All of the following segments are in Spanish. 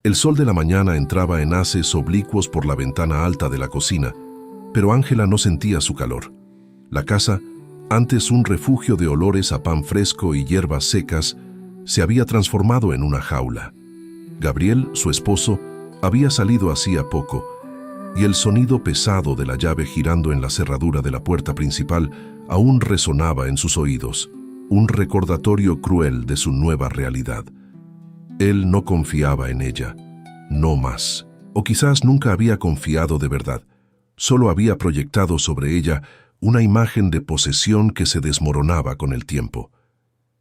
El sol de la mañana entraba en haces oblicuos por la ventana alta de la cocina, pero Ángela no sentía su calor. La casa, antes un refugio de olores a pan fresco y hierbas secas, se había transformado en una jaula. Gabriel, su esposo, había salido hacía poco, y el sonido pesado de la llave girando en la cerradura de la puerta principal aún resonaba en sus oídos, un recordatorio cruel de su nueva realidad. Él no confiaba en ella, no más. O quizás nunca había confiado de verdad. Solo había proyectado sobre ella una imagen de posesión que se desmoronaba con el tiempo.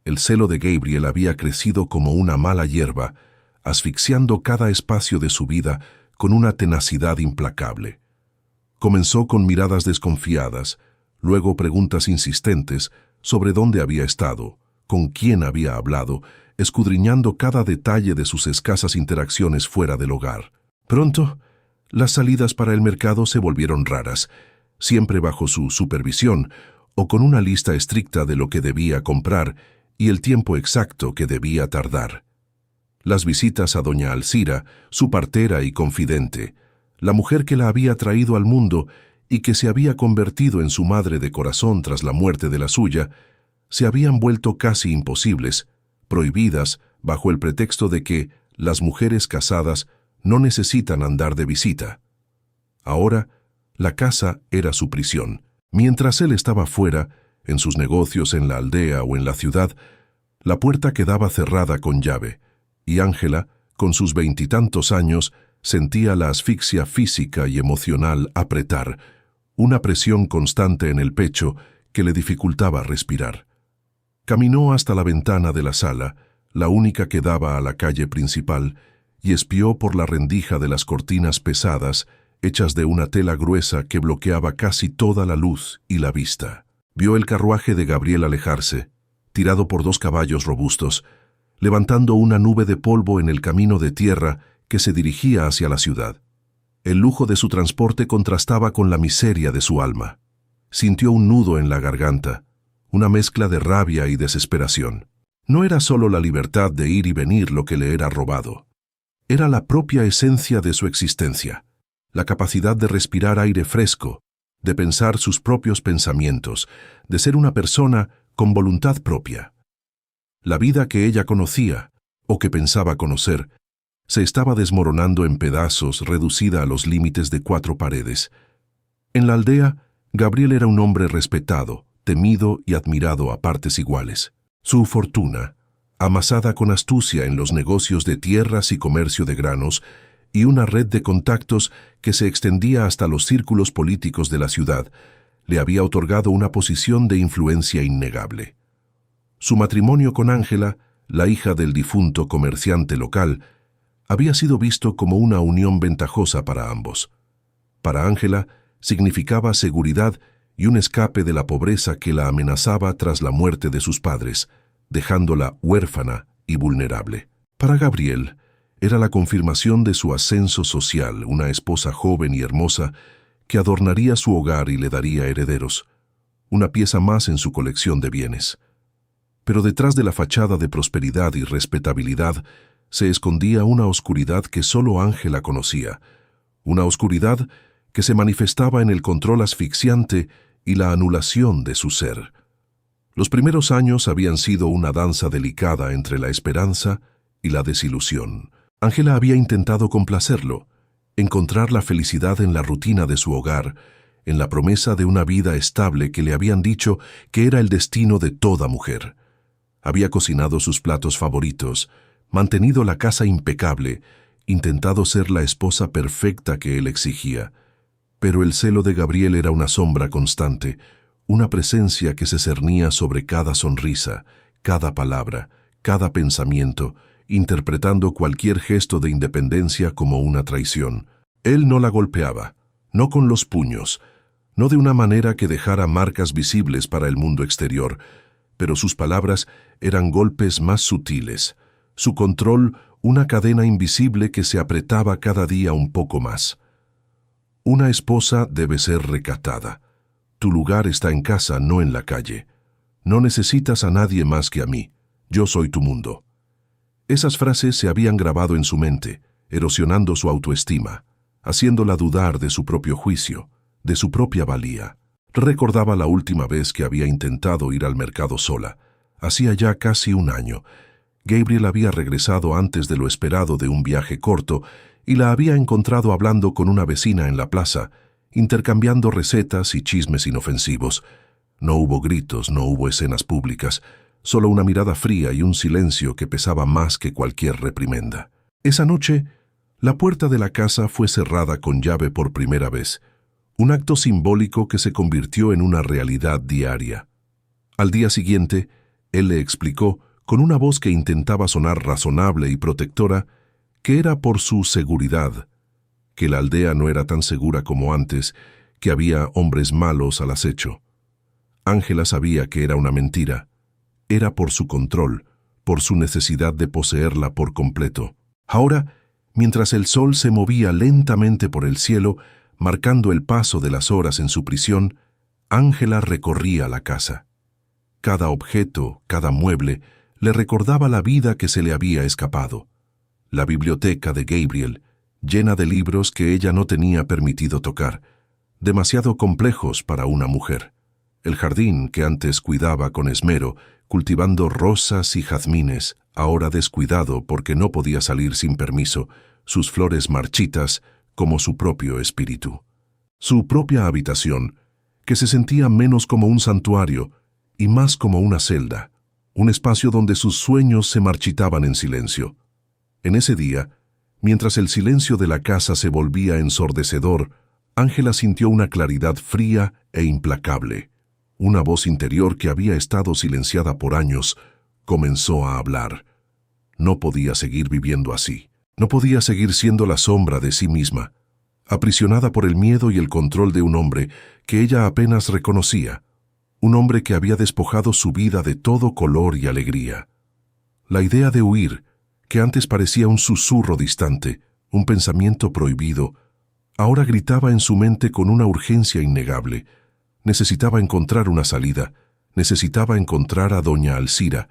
El celo de Gabriel había crecido como una mala hierba, asfixiando cada espacio de su vida con una tenacidad implacable. Comenzó con miradas desconfiadas, luego preguntas insistentes sobre dónde había estado, con quién había hablado, escudriñando cada detalle de sus escasas interacciones fuera del hogar. Pronto, las salidas para el mercado se volvieron raras, siempre bajo su supervisión o con una lista estricta de lo que debía comprar y el tiempo exacto que debía tardar. Las visitas a doña Alcira, su partera y confidente, la mujer que la había traído al mundo y que se había convertido en su madre de corazón tras la muerte de la suya, se habían vuelto casi imposibles, prohibidas bajo el pretexto de que las mujeres casadas no necesitan andar de visita. Ahora, la casa era su prisión. Mientras él estaba fuera, en sus negocios en la aldea o en la ciudad, la puerta quedaba cerrada con llave, y Ángela, con sus 20 y tantos años, sentía la asfixia física y emocional apretar, una presión constante en el pecho que le dificultaba respirar. Caminó hasta la ventana de la sala, la única que daba a la calle principal, y espió por la rendija de las cortinas pesadas, hechas de una tela gruesa que bloqueaba casi toda la luz y la vista. Vio el carruaje de Gabriel alejarse, tirado por 2 caballos robustos, levantando una nube de polvo en el camino de tierra que se dirigía hacia la ciudad. El lujo de su transporte contrastaba con la miseria de su alma. Sintió un nudo en la garganta, una mezcla de rabia y desesperación. No era solo la libertad de ir y venir lo que le era robado. Era la propia esencia de su existencia, la capacidad de respirar aire fresco, de pensar sus propios pensamientos, de ser una persona con voluntad propia. La vida que ella conocía, o que pensaba conocer, se estaba desmoronando en pedazos, reducida a los límites de 4 paredes. En la aldea, Gabriel era un hombre respetado, temido y admirado a partes iguales. Su fortuna, amasada con astucia en los negocios de tierras y comercio de granos, y una red de contactos que se extendía hasta los círculos políticos de la ciudad, le había otorgado una posición de influencia innegable. Su matrimonio con Ángela, la hija del difunto comerciante local, había sido visto como una unión ventajosa para ambos. Para Ángela, significaba seguridad y un escape de la pobreza que la amenazaba tras la muerte de sus padres, dejándola huérfana y vulnerable. Para Gabriel, era la confirmación de su ascenso social, una esposa joven y hermosa que adornaría su hogar y le daría herederos, una pieza más en su colección de bienes. Pero detrás de la fachada de prosperidad y respetabilidad se escondía una oscuridad que solo Ángela conocía, una oscuridad que se manifestaba en el control asfixiante y la anulación de su ser. Los primeros años habían sido una danza delicada entre la esperanza y la desilusión. Ángela había intentado complacerlo, encontrar la felicidad en la rutina de su hogar, en la promesa de una vida estable que le habían dicho que era el destino de toda mujer. Había cocinado sus platos favoritos, mantenido la casa impecable, intentado ser la esposa perfecta que él exigía. Pero el celo de Gabriel era una sombra constante, una presencia que se cernía sobre cada sonrisa, cada palabra, cada pensamiento, interpretando cualquier gesto de independencia como una traición. Él no la golpeaba, no con los puños, no de una manera que dejara marcas visibles para el mundo exterior, pero sus palabras eran golpes más sutiles, su control una cadena invisible que se apretaba cada día un poco más. Una esposa debe ser recatada. Tu lugar está en casa, no en la calle. No necesitas a nadie más que a mí. Yo soy tu mundo. Esas frases se habían grabado en su mente, erosionando su autoestima, haciéndola dudar de su propio juicio, de su propia valía. Recordaba la última vez que había intentado ir al mercado sola. Hacía ya casi un año. Gabriel había regresado antes de lo esperado de un viaje corto y la había encontrado hablando con una vecina en la plaza, intercambiando recetas y chismes inofensivos. No hubo gritos, no hubo escenas públicas, solo una mirada fría y un silencio que pesaba más que cualquier reprimenda. Esa noche, la puerta de la casa fue cerrada con llave por primera vez, un acto simbólico que se convirtió en una realidad diaria. Al día siguiente, él le explicó, con una voz que intentaba sonar razonable y protectora, que era por su seguridad, que la aldea no era tan segura como antes, que había hombres malos al acecho. Ángela sabía que era una mentira. Era por su control, por su necesidad de poseerla por completo. Ahora, mientras el sol se movía lentamente por el cielo, marcando el paso de las horas en su prisión, Ángela recorría la casa. Cada objeto, cada mueble, le recordaba la vida que se le había escapado. La biblioteca de Gabriel, llena de libros que ella no tenía permitido tocar, demasiado complejos para una mujer. El jardín que antes cuidaba con esmero, cultivando rosas y jazmines, ahora descuidado porque no podía salir sin permiso, sus flores marchitas como su propio espíritu. Su propia habitación, que se sentía menos como un santuario y más como una celda, un espacio donde sus sueños se marchitaban en silencio. En ese día, mientras el silencio de la casa se volvía ensordecedor, Ángela sintió una claridad fría e implacable. Una voz interior que había estado silenciada por años comenzó a hablar. No podía seguir viviendo así. No podía seguir siendo la sombra de sí misma, aprisionada por el miedo y el control de un hombre que ella apenas reconocía, un hombre que había despojado su vida de todo color y alegría. La idea de huir, que antes parecía un susurro distante, un pensamiento prohibido, ahora gritaba en su mente con una urgencia innegable. Necesitaba encontrar una salida, necesitaba encontrar a doña Alcira.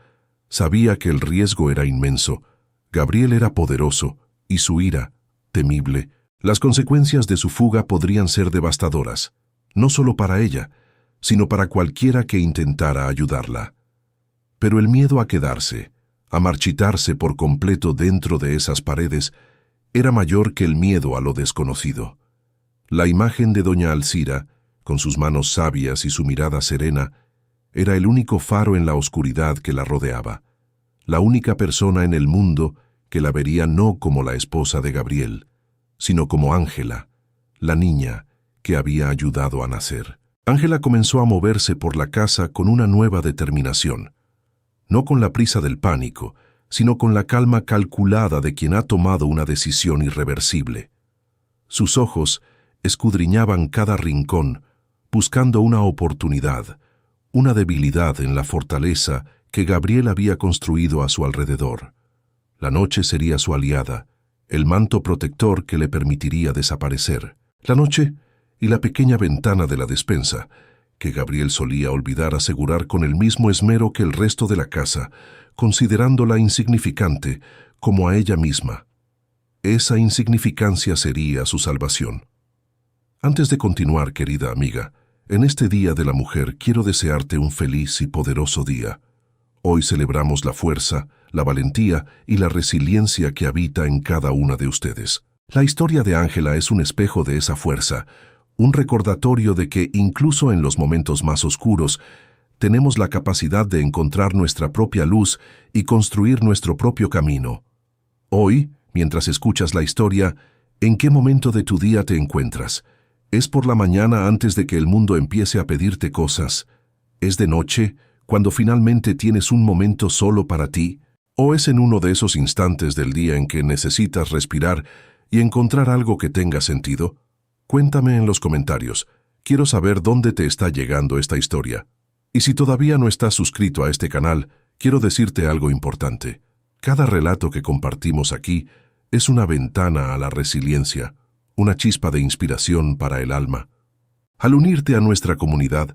Sabía que el riesgo era inmenso. Gabriel era poderoso, y su ira, temible. Las consecuencias de su fuga podrían ser devastadoras, no solo para ella, sino para cualquiera que intentara ayudarla. Pero el miedo a quedarse, a marchitarse por completo dentro de esas paredes, era mayor que el miedo a lo desconocido. La imagen de doña Alcira, con sus manos sabias y su mirada serena, era el único faro en la oscuridad que la rodeaba, la única persona en el mundo que la vería no como la esposa de Gabriel, sino como Ángela, la niña que había ayudado a nacer. Ángela comenzó a moverse por la casa con una nueva determinación, no con la prisa del pánico, sino con la calma calculada de quien ha tomado una decisión irreversible. Sus ojos escudriñaban cada rincón, buscando una oportunidad, una debilidad en la fortaleza que Gabriel había construido a su alrededor. La noche sería su aliada, el manto protector que le permitiría desaparecer. La noche y la pequeña ventana de la despensa, que Gabriel solía olvidar asegurar con el mismo esmero que el resto de la casa, considerándola insignificante como a ella misma. Esa insignificancia sería su salvación. Antes de continuar, querida amiga, en este Día de la Mujer quiero desearte un feliz y poderoso día. Hoy celebramos la fuerza, la valentía y la resiliencia que habita en cada una de ustedes. La historia de Ángela es un espejo de esa fuerza, un recordatorio de que incluso en los momentos más oscuros, tenemos la capacidad de encontrar nuestra propia luz y construir nuestro propio camino. Hoy, mientras escuchas la historia, ¿en qué momento de tu día te encuentras? ¿Es por la mañana antes de que el mundo empiece a pedirte cosas? ¿Es de noche, cuando finalmente tienes un momento solo para ti? ¿O es en uno de esos instantes del día en que necesitas respirar y encontrar algo que tenga sentido? Cuéntame en los comentarios. Quiero saber dónde te está llegando esta historia. Y si todavía no estás suscrito a este canal, quiero decirte algo importante. Cada relato que compartimos aquí es una ventana a la resiliencia, una chispa de inspiración para el alma. Al unirte a nuestra comunidad,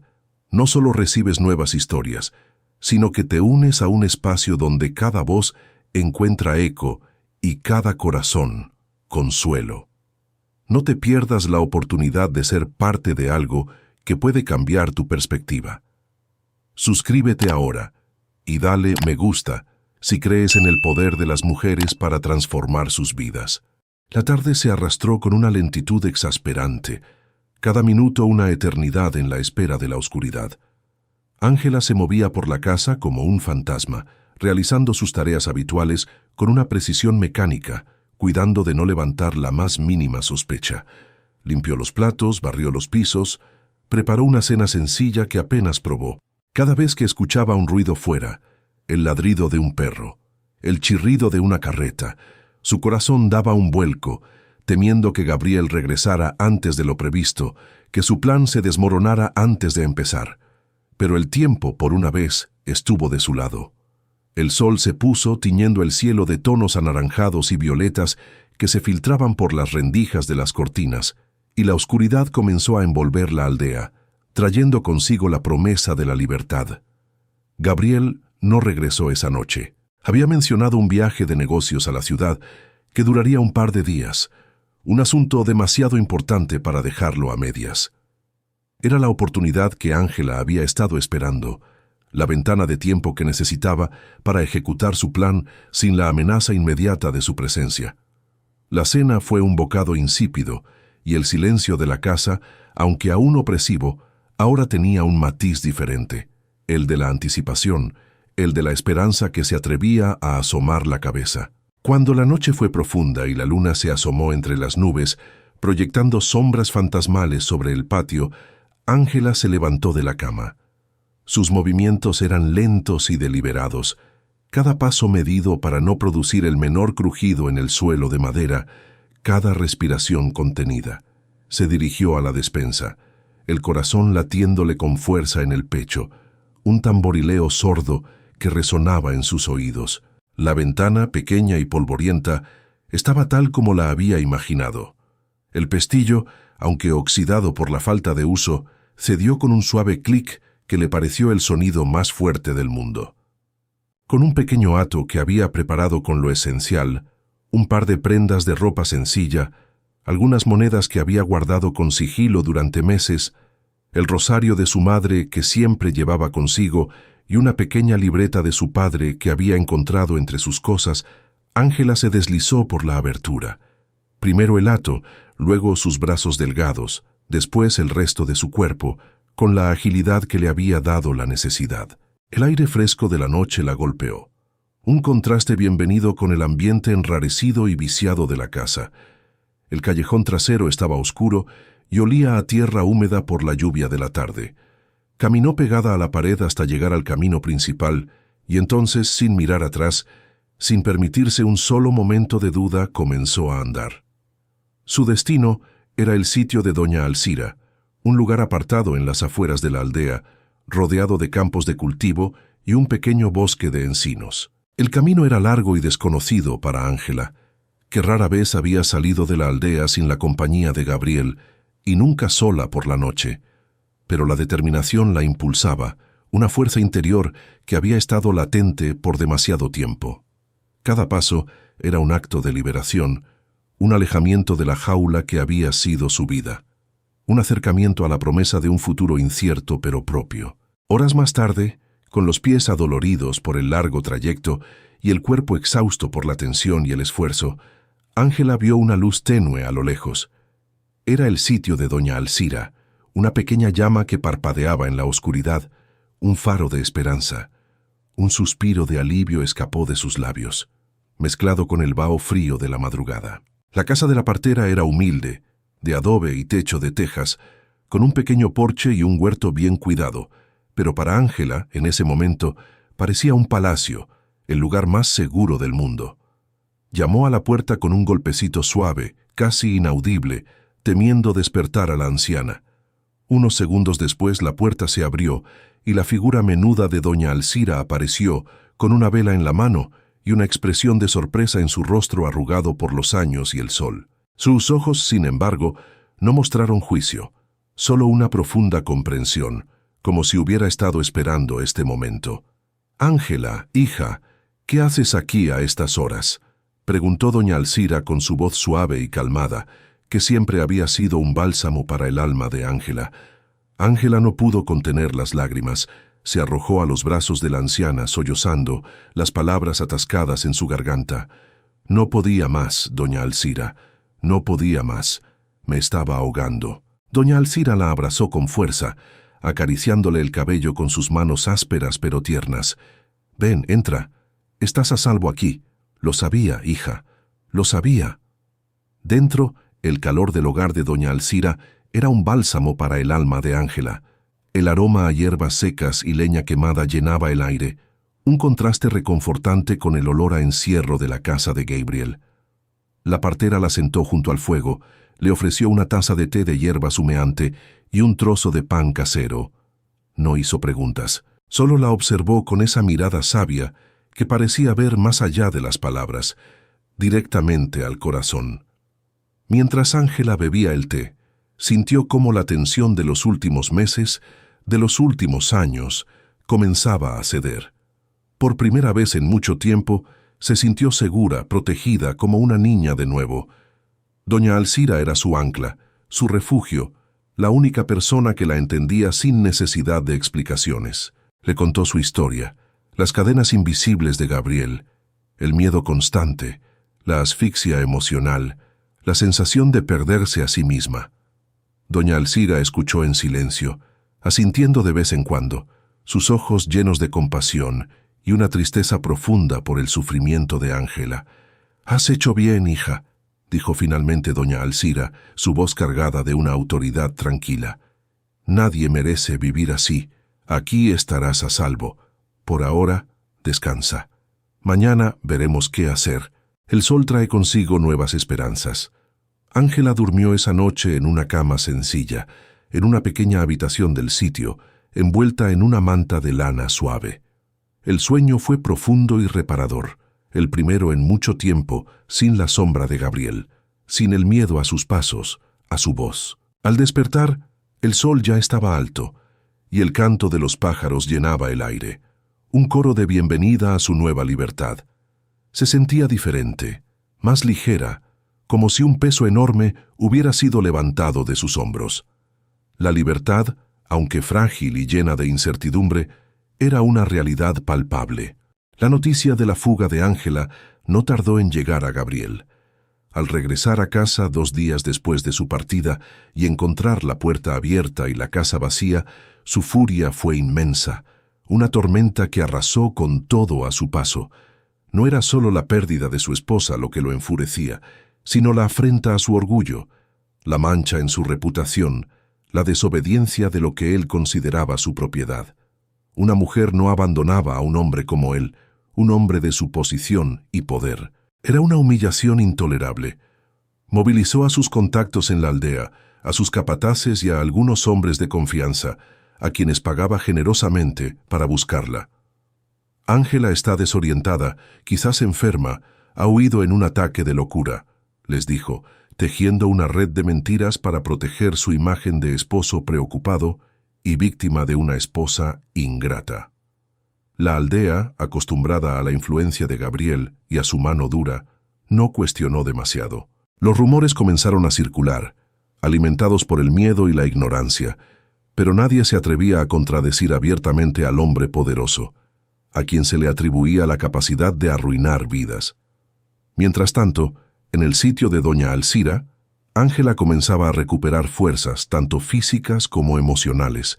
no solo recibes nuevas historias, sino que te unes a un espacio donde cada voz encuentra eco y cada corazón consuelo. No te pierdas la oportunidad de ser parte de algo que puede cambiar tu perspectiva. Suscríbete ahora y dale me gusta si crees en el poder de las mujeres para transformar sus vidas. La tarde se arrastró con una lentitud exasperante, cada minuto una eternidad en la espera de la oscuridad. Ángela se movía por la casa como un fantasma, realizando sus tareas habituales con una precisión mecánica, cuidando de no levantar la más mínima sospecha. Limpió los platos, barrió los pisos, preparó una cena sencilla que apenas probó. Cada vez que escuchaba un ruido fuera, el ladrido de un perro, el chirrido de una carreta, su corazón daba un vuelco, temiendo que Gabriel regresara antes de lo previsto, que su plan se desmoronara antes de empezar. Pero el tiempo, por una vez, estuvo de su lado. El sol se puso tiñendo el cielo de tonos anaranjados y violetas que se filtraban por las rendijas de las cortinas, y la oscuridad comenzó a envolver la aldea, trayendo consigo la promesa de la libertad. Gabriel no regresó esa noche. Había mencionado un viaje de negocios a la ciudad que duraría un par de días, un asunto demasiado importante para dejarlo a medias. Era la oportunidad que Ángela había estado esperando, la ventana de tiempo que necesitaba para ejecutar su plan sin la amenaza inmediata de su presencia. La cena fue un bocado insípido, y el silencio de la casa, aunque aún opresivo, ahora tenía un matiz diferente, el de la anticipación, el de la esperanza que se atrevía a asomar la cabeza. Cuando la noche fue profunda y la luna se asomó entre las nubes, proyectando sombras fantasmales sobre el patio, Ángela se levantó de la cama. Sus movimientos eran lentos y deliberados, cada paso medido para no producir el menor crujido en el suelo de madera, cada respiración contenida. Se dirigió a la despensa, el corazón latiéndole con fuerza en el pecho, un tamborileo sordo que resonaba en sus oídos. La ventana, pequeña y polvorienta, estaba tal como la había imaginado. El pestillo, aunque oxidado por la falta de uso, cedió con un suave clic que le pareció el sonido más fuerte del mundo. Con un pequeño hato que había preparado con lo esencial, un par de prendas de ropa sencilla, algunas monedas que había guardado con sigilo durante meses, el rosario de su madre que siempre llevaba consigo y una pequeña libreta de su padre que había encontrado entre sus cosas, Ángela se deslizó por la abertura. Primero el hato, luego sus brazos delgados, después el resto de su cuerpo, con la agilidad que le había dado la necesidad. El aire fresco de la noche la golpeó. Un contraste bienvenido con el ambiente enrarecido y viciado de la casa. El callejón trasero estaba oscuro y olía a tierra húmeda por la lluvia de la tarde. Caminó pegada a la pared hasta llegar al camino principal y entonces, sin mirar atrás, sin permitirse un solo momento de duda, comenzó a andar. Su destino era el sitio de doña Alcira, un lugar apartado en las afueras de la aldea, rodeado de campos de cultivo y un pequeño bosque de encinos. El camino era largo y desconocido para Ángela, que rara vez había salido de la aldea sin la compañía de Gabriel y nunca sola por la noche. Pero la determinación la impulsaba, una fuerza interior que había estado latente por demasiado tiempo. Cada paso era un acto de liberación, un alejamiento de la jaula que había sido su vida, un acercamiento a la promesa de un futuro incierto pero propio. Horas más tarde, con los pies adoloridos por el largo trayecto y el cuerpo exhausto por la tensión y el esfuerzo, Ángela vio una luz tenue a lo lejos. Era el sitio de doña Alcira, una pequeña llama que parpadeaba en la oscuridad, un faro de esperanza. Un suspiro de alivio escapó de sus labios, mezclado con el vaho frío de la madrugada. La casa de la partera era humilde, de adobe y techo de tejas, con un pequeño porche y un huerto bien cuidado, pero para Ángela, en ese momento, parecía un palacio, el lugar más seguro del mundo. Llamó a la puerta con un golpecito suave, casi inaudible, temiendo despertar a la anciana. Unos segundos después la puerta se abrió y la figura menuda de doña Alcira apareció, con una vela en la mano y una expresión de sorpresa en su rostro arrugado por los años y el sol. Sus ojos, sin embargo, no mostraron juicio, solo una profunda comprensión, como si hubiera estado esperando este momento. «Ángela, hija, ¿qué haces aquí a estas horas?», Preguntó doña Alzira con su voz suave y calmada, que siempre había sido un bálsamo para el alma de Ángela. Ángela no pudo contener las lágrimas. Se arrojó a los brazos de la anciana, sollozando, las palabras atascadas en su garganta. No podía más, doña Alzira, no podía más. Me estaba ahogando. Doña Alzira la abrazó con fuerza, acariciándole el cabello con sus manos ásperas pero tiernas. Ven, entra. Estás a salvo aquí. Lo sabía, hija. Lo sabía. Dentro, el calor del hogar de doña Alzira era un bálsamo para el alma de Ángela. El aroma a hierbas secas y leña quemada llenaba el aire, un contraste reconfortante con el olor a encierro de la casa de Gabriel. La partera la sentó junto al fuego, le ofreció una taza de té de hierbas humeante y un trozo de pan casero. No hizo preguntas, solo la observó con esa mirada sabia que parecía ver más allá de las palabras, directamente al corazón. Mientras Ángela bebía el té, sintió cómo la tensión de los últimos meses, de los últimos años, comenzaba a ceder. Por primera vez en mucho tiempo, se sintió segura, protegida, como una niña de nuevo. Doña Alzira era su ancla, su refugio, la única persona que la entendía sin necesidad de explicaciones. Le contó su historia, las cadenas invisibles de Gabriel, el miedo constante, la asfixia emocional, la sensación de perderse a sí misma. Doña Alzira escuchó en silencio, asintiendo de vez en cuando, sus ojos llenos de compasión y una tristeza profunda por el sufrimiento de Ángela. «Has hecho bien, hija», dijo finalmente doña Alzira, su voz cargada de una autoridad tranquila. «Nadie merece vivir así. Aquí estarás a salvo. Por ahora, descansa. Mañana veremos qué hacer. El sol trae consigo nuevas esperanzas». Ángela durmió esa noche en una cama sencilla, en una pequeña habitación del sitio, envuelta en una manta de lana suave. El sueño fue profundo y reparador, el primero en mucho tiempo, sin la sombra de Gabriel, sin el miedo a sus pasos, a su voz. Al despertar, el sol ya estaba alto, y el canto de los pájaros llenaba el aire, un coro de bienvenida a su nueva libertad. Se sentía diferente, más ligera, como si un peso enorme hubiera sido levantado de sus hombros. La libertad, aunque frágil y llena de incertidumbre, era una realidad palpable. La noticia de la fuga de Ángela no tardó en llegar a Gabriel. Al regresar a casa 2 días después de su partida y encontrar la puerta abierta y la casa vacía, su furia fue inmensa, una tormenta que arrasó con todo a su paso. No era solo la pérdida de su esposa lo que lo enfurecía, sino la afrenta a su orgullo, la mancha en su reputación, la desobediencia de lo que él consideraba su propiedad. Una mujer no abandonaba a un hombre como él, un hombre de su posición y poder. Era una humillación intolerable. Movilizó a sus contactos en la aldea, a sus capataces y a algunos hombres de confianza, a quienes pagaba generosamente para buscarla. Ángela está desorientada, quizás enferma, ha huido en un ataque de locura, les dijo, tejiendo una red de mentiras para proteger su imagen de esposo preocupado y víctima de una esposa ingrata. La aldea, acostumbrada a la influencia de Gabriel y a su mano dura, no cuestionó demasiado. Los rumores comenzaron a circular, alimentados por el miedo y la ignorancia, pero nadie se atrevía a contradecir abiertamente al hombre poderoso, a quien se le atribuía la capacidad de arruinar vidas. Mientras tanto, en el sitio de doña Alzira, Ángela comenzaba a recuperar fuerzas, tanto físicas como emocionales.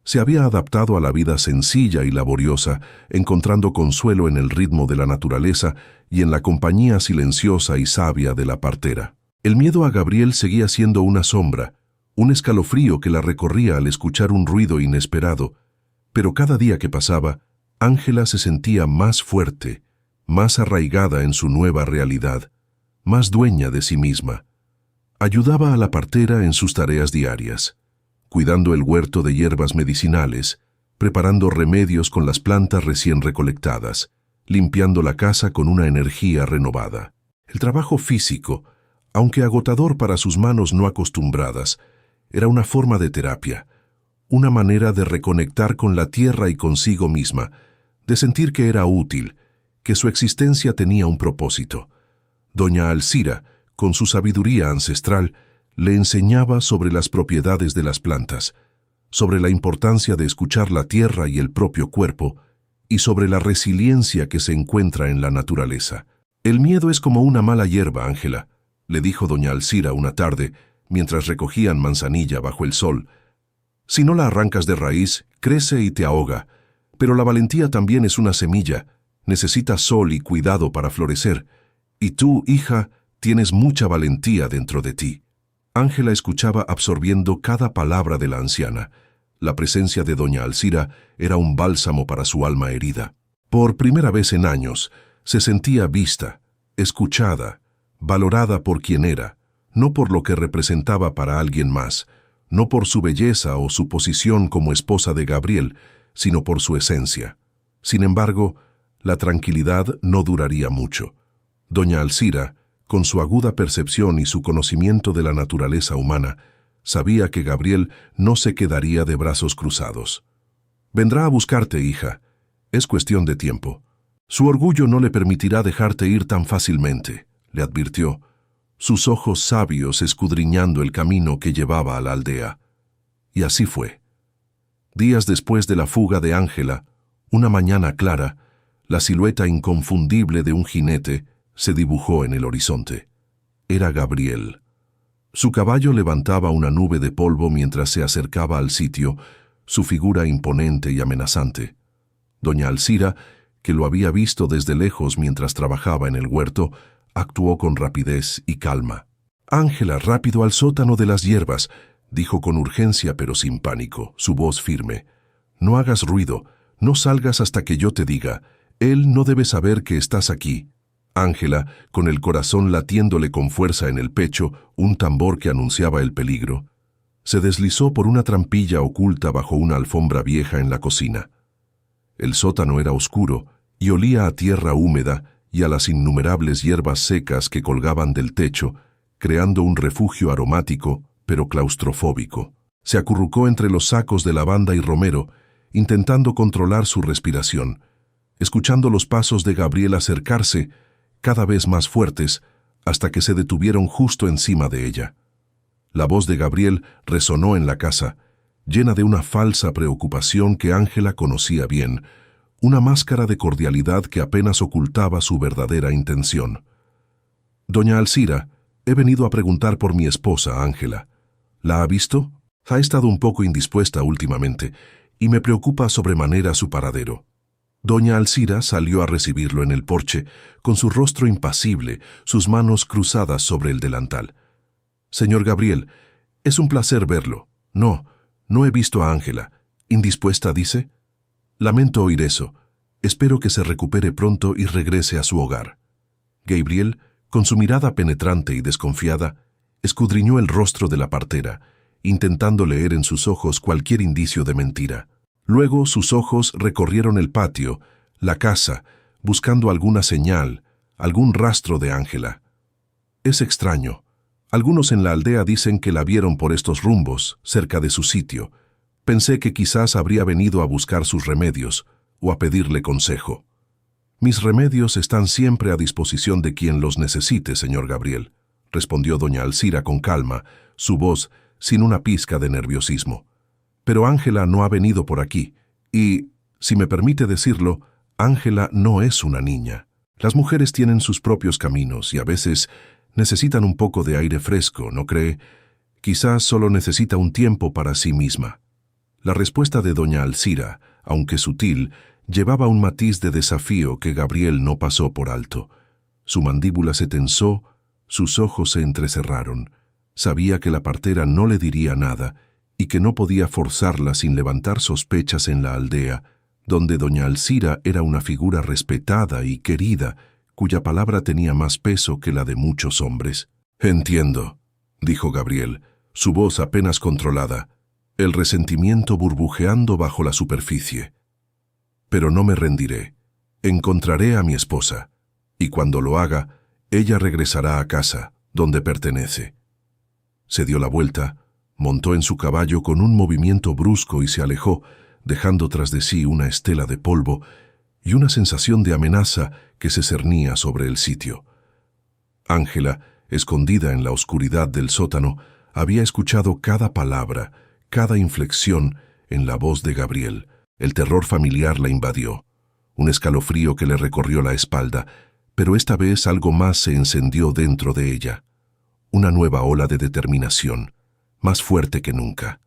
Se había adaptado a la vida sencilla y laboriosa, encontrando consuelo en el ritmo de la naturaleza y en la compañía silenciosa y sabia de la partera. El miedo a Gabriel seguía siendo una sombra, un escalofrío que la recorría al escuchar un ruido inesperado, pero cada día que pasaba, Ángela se sentía más fuerte, más arraigada en su nueva realidad, más dueña de sí misma. Ayudaba a la partera en sus tareas diarias, cuidando el huerto de hierbas medicinales, preparando remedios con las plantas recién recolectadas, limpiando la casa con una energía renovada. El trabajo físico, aunque agotador para sus manos no acostumbradas, era una forma de terapia, una manera de reconectar con la tierra y consigo misma, de sentir que era útil, que su existencia tenía un propósito. Doña Alcira, con su sabiduría ancestral, le enseñaba sobre las propiedades de las plantas, sobre la importancia de escuchar la tierra y el propio cuerpo, y sobre la resiliencia que se encuentra en la naturaleza. «El miedo es como una mala hierba, Ángela», le dijo doña Alcira una tarde, mientras recogían manzanilla bajo el sol. «Si no la arrancas de raíz, crece y te ahoga, pero la valentía también es una semilla, necesita sol y cuidado para florecer, y tú, hija, tienes mucha valentía dentro de ti». Ángela escuchaba absorbiendo cada palabra de la anciana. La presencia de doña Alcira era un bálsamo para su alma herida. Por primera vez en años, se sentía vista, escuchada, valorada por quien era, no por lo que representaba para alguien más, no por su belleza o su posición como esposa de Gabriel, sino por su esencia. Sin embargo, la tranquilidad no duraría mucho. Doña Alcira, con su aguda percepción y su conocimiento de la naturaleza humana, sabía que Gabriel no se quedaría de brazos cruzados. «Vendrá a buscarte, hija. Es cuestión de tiempo. Su orgullo no le permitirá dejarte ir tan fácilmente», le advirtió, sus ojos sabios escudriñando el camino que llevaba a la aldea. Y así fue. Días después de la fuga de Ángela, una mañana clara, la silueta inconfundible de un jinete se dibujó en el horizonte. Era Gabriel. Su caballo levantaba una nube de polvo mientras se acercaba al sitio, su figura imponente y amenazante. Doña Alcira, que lo había visto desde lejos mientras trabajaba en el huerto, actuó con rapidez y calma. «Ángela, rápido al sótano de las hierbas», dijo con urgencia pero sin pánico, su voz firme. «No hagas ruido, no salgas hasta que yo te diga. Él no debe saber que estás aquí». Ángela, con el corazón latiéndole con fuerza en el pecho, un tambor que anunciaba el peligro, se deslizó por una trampilla oculta bajo una alfombra vieja en la cocina. El sótano era oscuro y olía a tierra húmeda y a las innumerables hierbas secas que colgaban del techo, creando un refugio aromático, pero claustrofóbico. Se acurrucó entre los sacos de lavanda y romero, intentando controlar su respiración, escuchando los pasos de Gabriel acercarse, cada vez más fuertes, hasta que se detuvieron justo encima de ella. La voz de Gabriel resonó en la casa, llena de una falsa preocupación que Ángela conocía bien, una máscara de cordialidad que apenas ocultaba su verdadera intención. «Doña Alcira, he venido a preguntar por mi esposa, Ángela. ¿La ha visto? Ha estado un poco indispuesta últimamente, y me preocupa sobremanera su paradero». Doña Alcira salió a recibirlo en el porche, con su rostro impasible, sus manos cruzadas sobre el delantal. «Señor Gabriel, es un placer verlo. No he visto a Ángela. ¿Indispuesta, dice? Lamento oír eso. Espero que se recupere pronto y regrese a su hogar». Gabriel, con su mirada penetrante y desconfiada, escudriñó el rostro de la partera, intentando leer en sus ojos cualquier indicio de mentira. Luego sus ojos recorrieron el patio, la casa, buscando alguna señal, algún rastro de Ángela. «Es extraño. Algunos en la aldea dicen que la vieron por estos rumbos, cerca de su sitio. Pensé que quizás habría venido a buscar sus remedios o a pedirle consejo». «Mis remedios están siempre a disposición de quien los necesite, señor Gabriel», respondió doña Alcira con calma, su voz sin una pizca de nerviosismo. «Pero Ángela no ha venido por aquí, y, si me permite decirlo, Ángela no es una niña. Las mujeres tienen sus propios caminos y a veces necesitan un poco de aire fresco, ¿no cree? Quizás solo necesita un tiempo para sí misma». La respuesta de doña Alcira, aunque sutil, llevaba un matiz de desafío que Gabriel no pasó por alto. Su mandíbula se tensó, sus ojos se entrecerraron. Sabía que la partera no le diría nada y que no podía forzarla sin levantar sospechas en la aldea, donde doña Alcira era una figura respetada y querida, cuya palabra tenía más peso que la de muchos hombres. «Entiendo», dijo Gabriel, su voz apenas controlada, el resentimiento burbujeando bajo la superficie. «Pero no me rendiré. Encontraré a mi esposa, y cuando lo haga, ella regresará a casa, donde pertenece». Se dio la vuelta, montó en su caballo con un movimiento brusco y se alejó, dejando tras de sí una estela de polvo y una sensación de amenaza que se cernía sobre el sitio. Ángela, escondida en la oscuridad del sótano, había escuchado cada palabra, cada inflexión en la voz de Gabriel. El terror familiar la invadió, un escalofrío que le recorrió la espalda, pero esta vez algo más se encendió dentro de ella. Una nueva ola de determinación, más fuerte que nunca.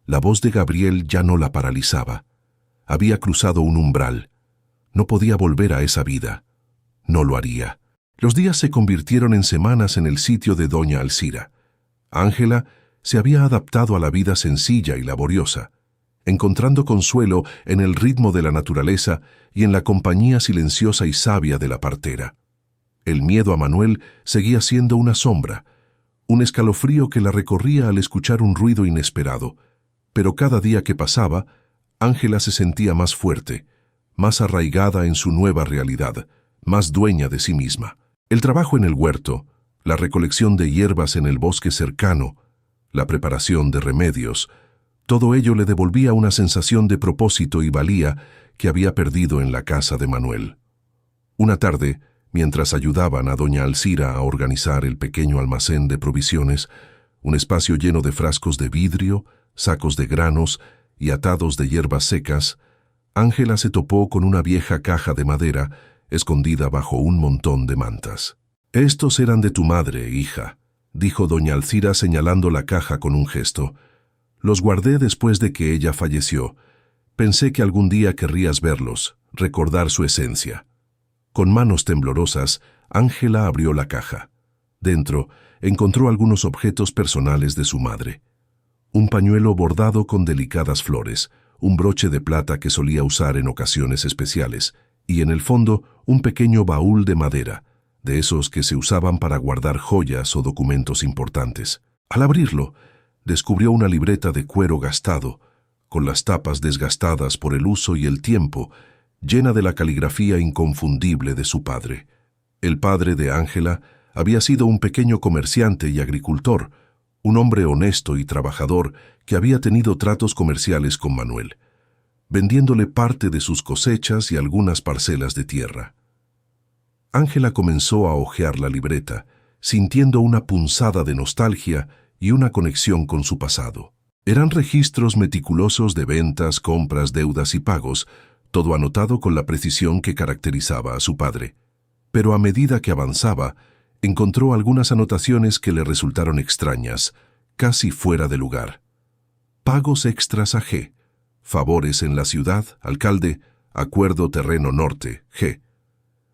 La voz de Gabriel ya no la paralizaba. Había cruzado un umbral. No podía volver a esa vida. No lo haría. Los días se convirtieron en semanas en el sitio de doña Alcira. Ángela se había adaptado a la vida sencilla y laboriosa, encontrando consuelo en el ritmo de la naturaleza y en la compañía silenciosa y sabia de la partera. El miedo a Manuel seguía siendo una sombra, un escalofrío que la recorría al escuchar un ruido inesperado, pero cada día que pasaba, Ángela se sentía más fuerte, más arraigada en su nueva realidad, más dueña de sí misma. El trabajo en el huerto, la recolección de hierbas en el bosque cercano, la preparación de remedios, todo ello le devolvía una sensación de propósito y valía que había perdido en la casa de Manuel. Una tarde, mientras ayudaban a doña Alcira a organizar el pequeño almacén de provisiones, un espacio lleno de frascos de vidrio, sacos de granos y atados de hierbas secas, Ángela se topó con una vieja caja de madera escondida bajo un montón de mantas. «Estos eran de tu madre, hija», dijo doña Alcira señalando la caja con un gesto. «Los guardé después de que ella falleció. Pensé que algún día querrías verlos, recordar su esencia». Con manos temblorosas, Ángela abrió la caja. Dentro, encontró algunos objetos personales de su madre. Un pañuelo bordado con delicadas flores, un broche de plata que solía usar en ocasiones especiales, y en el fondo un pequeño baúl de madera, de esos que se usaban para guardar joyas o documentos importantes. Al abrirlo, descubrió una libreta de cuero gastado, con las tapas desgastadas por el uso y el tiempo, llena de la caligrafía inconfundible de su padre. El padre de Ángela había sido un pequeño comerciante y agricultor, un hombre honesto y trabajador que había tenido tratos comerciales con Manuel, vendiéndole parte de sus cosechas y algunas parcelas de tierra. Ángela comenzó a hojear la libreta, sintiendo una punzada de nostalgia y una conexión con su pasado. Eran registros meticulosos de ventas, compras, deudas y pagos, todo anotado con la precisión que caracterizaba a su padre. Pero a medida que avanzaba, encontró algunas anotaciones que le resultaron extrañas, casi fuera de lugar. Pagos extras a G. Favores en la ciudad, alcalde, acuerdo terreno norte, G.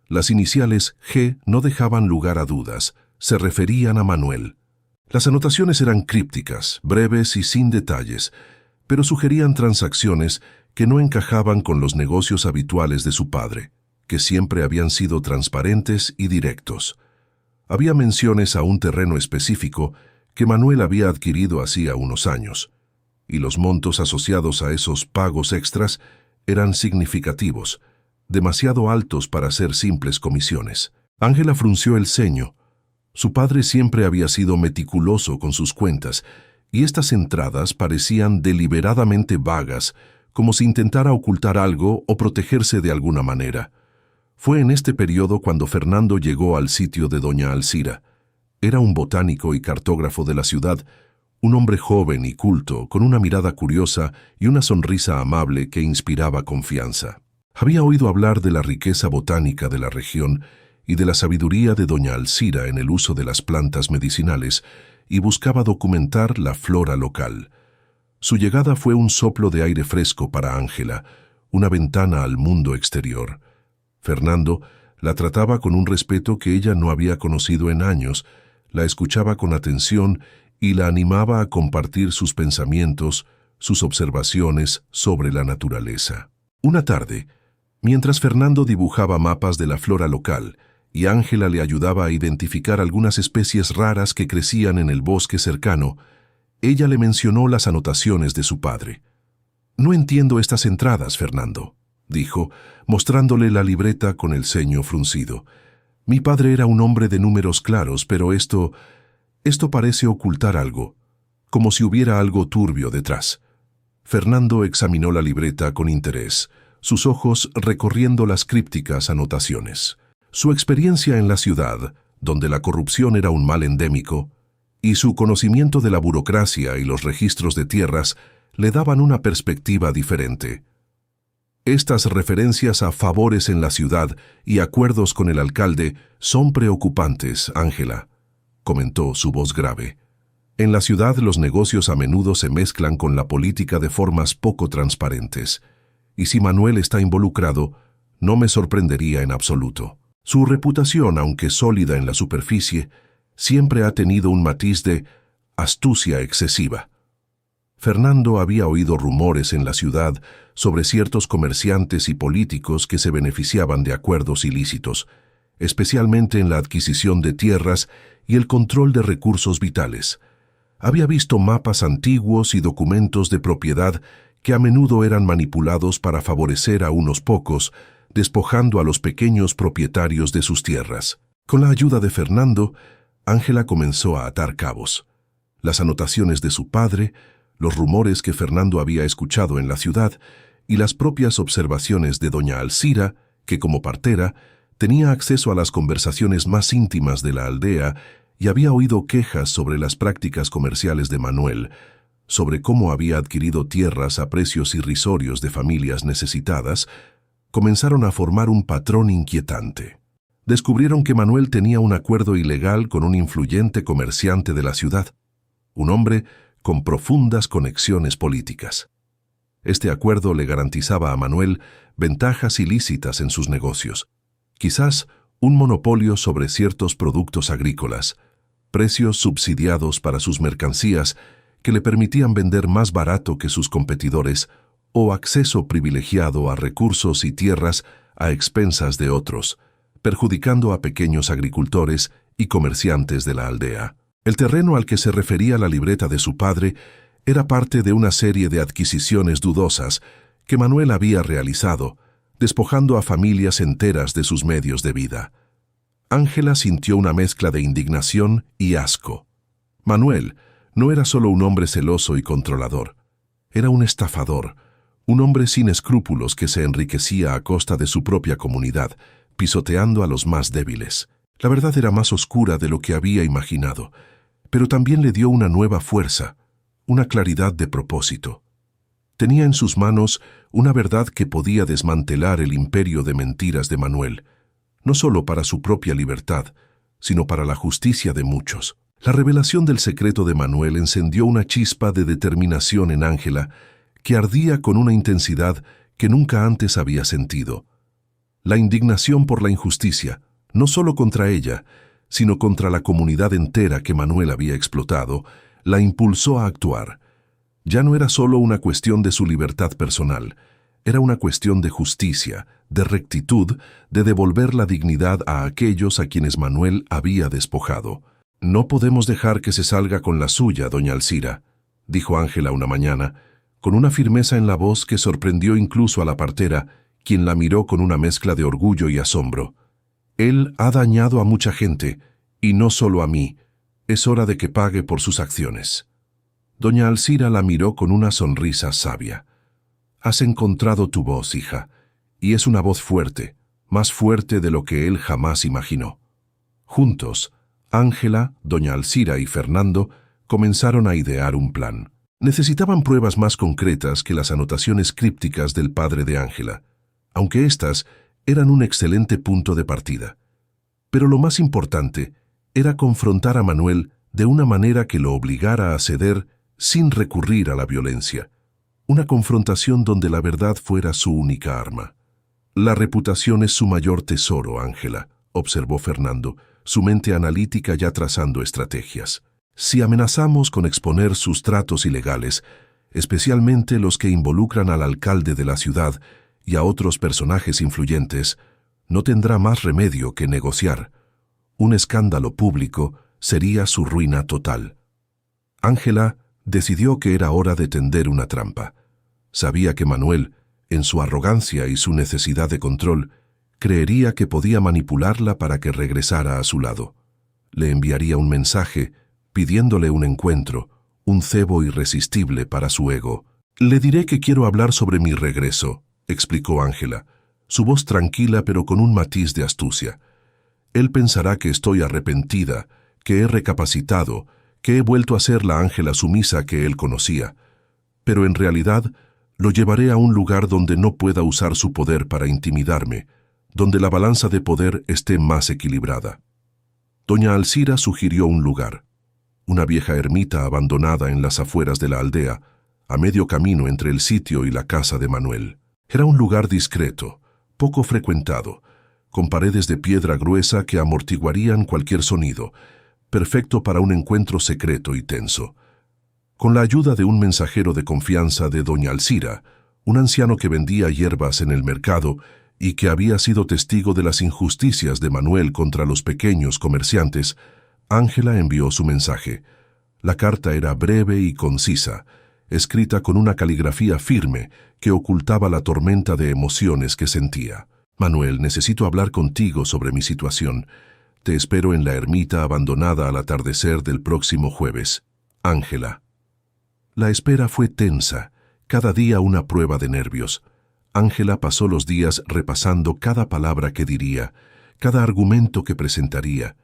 Las iniciales G no dejaban lugar a dudas, se referían a Manuel. Las anotaciones eran crípticas, breves y sin detalles, pero sugerían transacciones que no encajaban con los negocios habituales de su padre, que siempre habían sido transparentes y directos. Había menciones a un terreno específico que Manuel había adquirido hacía unos años, y los montos asociados a esos pagos extras eran significativos, demasiado altos para ser simples comisiones. Ángela frunció el ceño. Su padre siempre había sido meticuloso con sus cuentas, y estas entradas parecían deliberadamente vagas, como si intentara ocultar algo o protegerse de alguna manera. Fue en este periodo cuando Fernando llegó al sitio de doña Alcira. Era un botánico y cartógrafo de la ciudad, un hombre joven y culto, con una mirada curiosa y una sonrisa amable que inspiraba confianza. Había oído hablar de la riqueza botánica de la región y de la sabiduría de doña Alcira en el uso de las plantas medicinales, y buscaba documentar la flora local. Su llegada fue un soplo de aire fresco para Ángela, una ventana al mundo exterior. Fernando la trataba con un respeto que ella no había conocido en años, la escuchaba con atención y la animaba a compartir sus pensamientos, sus observaciones sobre la naturaleza. Una tarde, mientras Fernando dibujaba mapas de la flora local y Ángela le ayudaba a identificar algunas especies raras que crecían en el bosque cercano, ella le mencionó las anotaciones de su padre. «No entiendo estas entradas, Fernando», dijo, mostrándole la libreta con el ceño fruncido. «Mi padre era un hombre de números claros, pero esto parece ocultar algo, como si hubiera algo turbio detrás». Fernando examinó la libreta con interés, sus ojos recorriendo las crípticas anotaciones. Su experiencia en la ciudad, donde la corrupción era un mal endémico, y su conocimiento de la burocracia y los registros de tierras le daban una perspectiva diferente. Estas referencias a favores en la ciudad y acuerdos con el alcalde son preocupantes, Ángela, comentó su voz grave. En la ciudad los negocios a menudo se mezclan con la política de formas poco transparentes, y si Manuel está involucrado, no me sorprendería en absoluto. Su reputación, aunque sólida en la superficie, siempre ha tenido un matiz de astucia excesiva. Fernando había oído rumores en la ciudad sobre ciertos comerciantes y políticos que se beneficiaban de acuerdos ilícitos, especialmente en la adquisición de tierras y el control de recursos vitales. Había visto mapas antiguos y documentos de propiedad que a menudo eran manipulados para favorecer a unos pocos, despojando a los pequeños propietarios de sus tierras. Con la ayuda de Fernando, Ángela comenzó a atar cabos. Las anotaciones de su padre, los rumores que Fernando había escuchado en la ciudad y las propias observaciones de doña Alcira, que como partera tenía acceso a las conversaciones más íntimas de la aldea y había oído quejas sobre las prácticas comerciales de Manuel, sobre cómo había adquirido tierras a precios irrisorios de familias necesitadas, comenzaron a formar un patrón inquietante. Descubrieron que Manuel tenía un acuerdo ilegal con un influyente comerciante de la ciudad, un hombre con profundas conexiones políticas. Este acuerdo le garantizaba a Manuel ventajas ilícitas en sus negocios, quizás un monopolio sobre ciertos productos agrícolas, precios subsidiados para sus mercancías que le permitían vender más barato que sus competidores o acceso privilegiado a recursos y tierras a expensas de otros, perjudicando a pequeños agricultores y comerciantes de la aldea. El terreno al que se refería la libreta de su padre era parte de una serie de adquisiciones dudosas que Manuel había realizado, despojando a familias enteras de sus medios de vida. Ángela sintió una mezcla de indignación y asco. Manuel no era solo un hombre celoso y controlador, era un estafador, un hombre sin escrúpulos que se enriquecía a costa de su propia comunidad, pisoteando a los más débiles. La verdad era más oscura de lo que había imaginado, pero también le dio una nueva fuerza, una claridad de propósito. Tenía en sus manos una verdad que podía desmantelar el imperio de mentiras de Manuel, no solo para su propia libertad, sino para la justicia de muchos. La revelación del secreto de Manuel encendió una chispa de determinación en Ángela, que ardía con una intensidad que nunca antes había sentido. La indignación por la injusticia, no solo contra ella, sino contra la comunidad entera que Manuel había explotado, la impulsó a actuar. Ya no era solo una cuestión de su libertad personal, era una cuestión de justicia, de rectitud, de devolver la dignidad a aquellos a quienes Manuel había despojado. «No podemos dejar que se salga con la suya, doña Alcira», dijo Ángela una mañana, con una firmeza en la voz que sorprendió incluso a la partera, quien la miró con una mezcla de orgullo y asombro. «Él ha dañado a mucha gente, y no solo a mí. Es hora de que pague por sus acciones». Doña Alcira la miró con una sonrisa sabia. «Has encontrado tu voz, hija, y es una voz fuerte, más fuerte de lo que él jamás imaginó». Juntos, Ángela, doña Alcira y Fernando comenzaron a idear un plan. Necesitaban pruebas más concretas que las anotaciones crípticas del padre de Ángela, aunque éstas eran un excelente punto de partida. Pero lo más importante era confrontar a Manuel de una manera que lo obligara a ceder sin recurrir a la violencia. Una confrontación donde la verdad fuera su única arma. «La reputación es su mayor tesoro, Ángela», observó Fernando, su mente analítica ya trazando estrategias. «Si amenazamos con exponer sus tratos ilegales, especialmente los que involucran al alcalde de la ciudad y a otros personajes influyentes, no tendrá más remedio que negociar. Un escándalo público sería su ruina total». Ángela decidió que era hora de tender una trampa. Sabía que Manuel, en su arrogancia y su necesidad de control, creería que podía manipularla para que regresara a su lado. Le enviaría un mensaje pidiéndole un encuentro, un cebo irresistible para su ego. «Le diré que quiero hablar sobre mi regreso», explicó Ángela, su voz tranquila pero con un matiz de astucia. Él pensará que estoy arrepentida, que he recapacitado, que he vuelto a ser la Ángela sumisa que él conocía. Pero en realidad, lo llevaré a un lugar donde no pueda usar su poder para intimidarme, donde la balanza de poder esté más equilibrada. Doña Alcira sugirió un lugar, una vieja ermita abandonada en las afueras de la aldea, a medio camino entre el sitio y la casa de Manuel. Era un lugar discreto, poco frecuentado, con paredes de piedra gruesa que amortiguarían cualquier sonido, perfecto para un encuentro secreto y tenso. Con la ayuda de un mensajero de confianza de doña Alcira, un anciano que vendía hierbas en el mercado y que había sido testigo de las injusticias de Manuel contra los pequeños comerciantes, Ángela envió su mensaje. La carta era breve y concisa, escrita con una caligrafía firme que ocultaba la tormenta de emociones que sentía. Manuel, necesito hablar contigo sobre mi situación. Te espero en la ermita abandonada al atardecer del próximo jueves. Ángela. La espera fue tensa, cada día una prueba de nervios. Ángela pasó los días repasando cada palabra que diría, cada argumento que presentaría,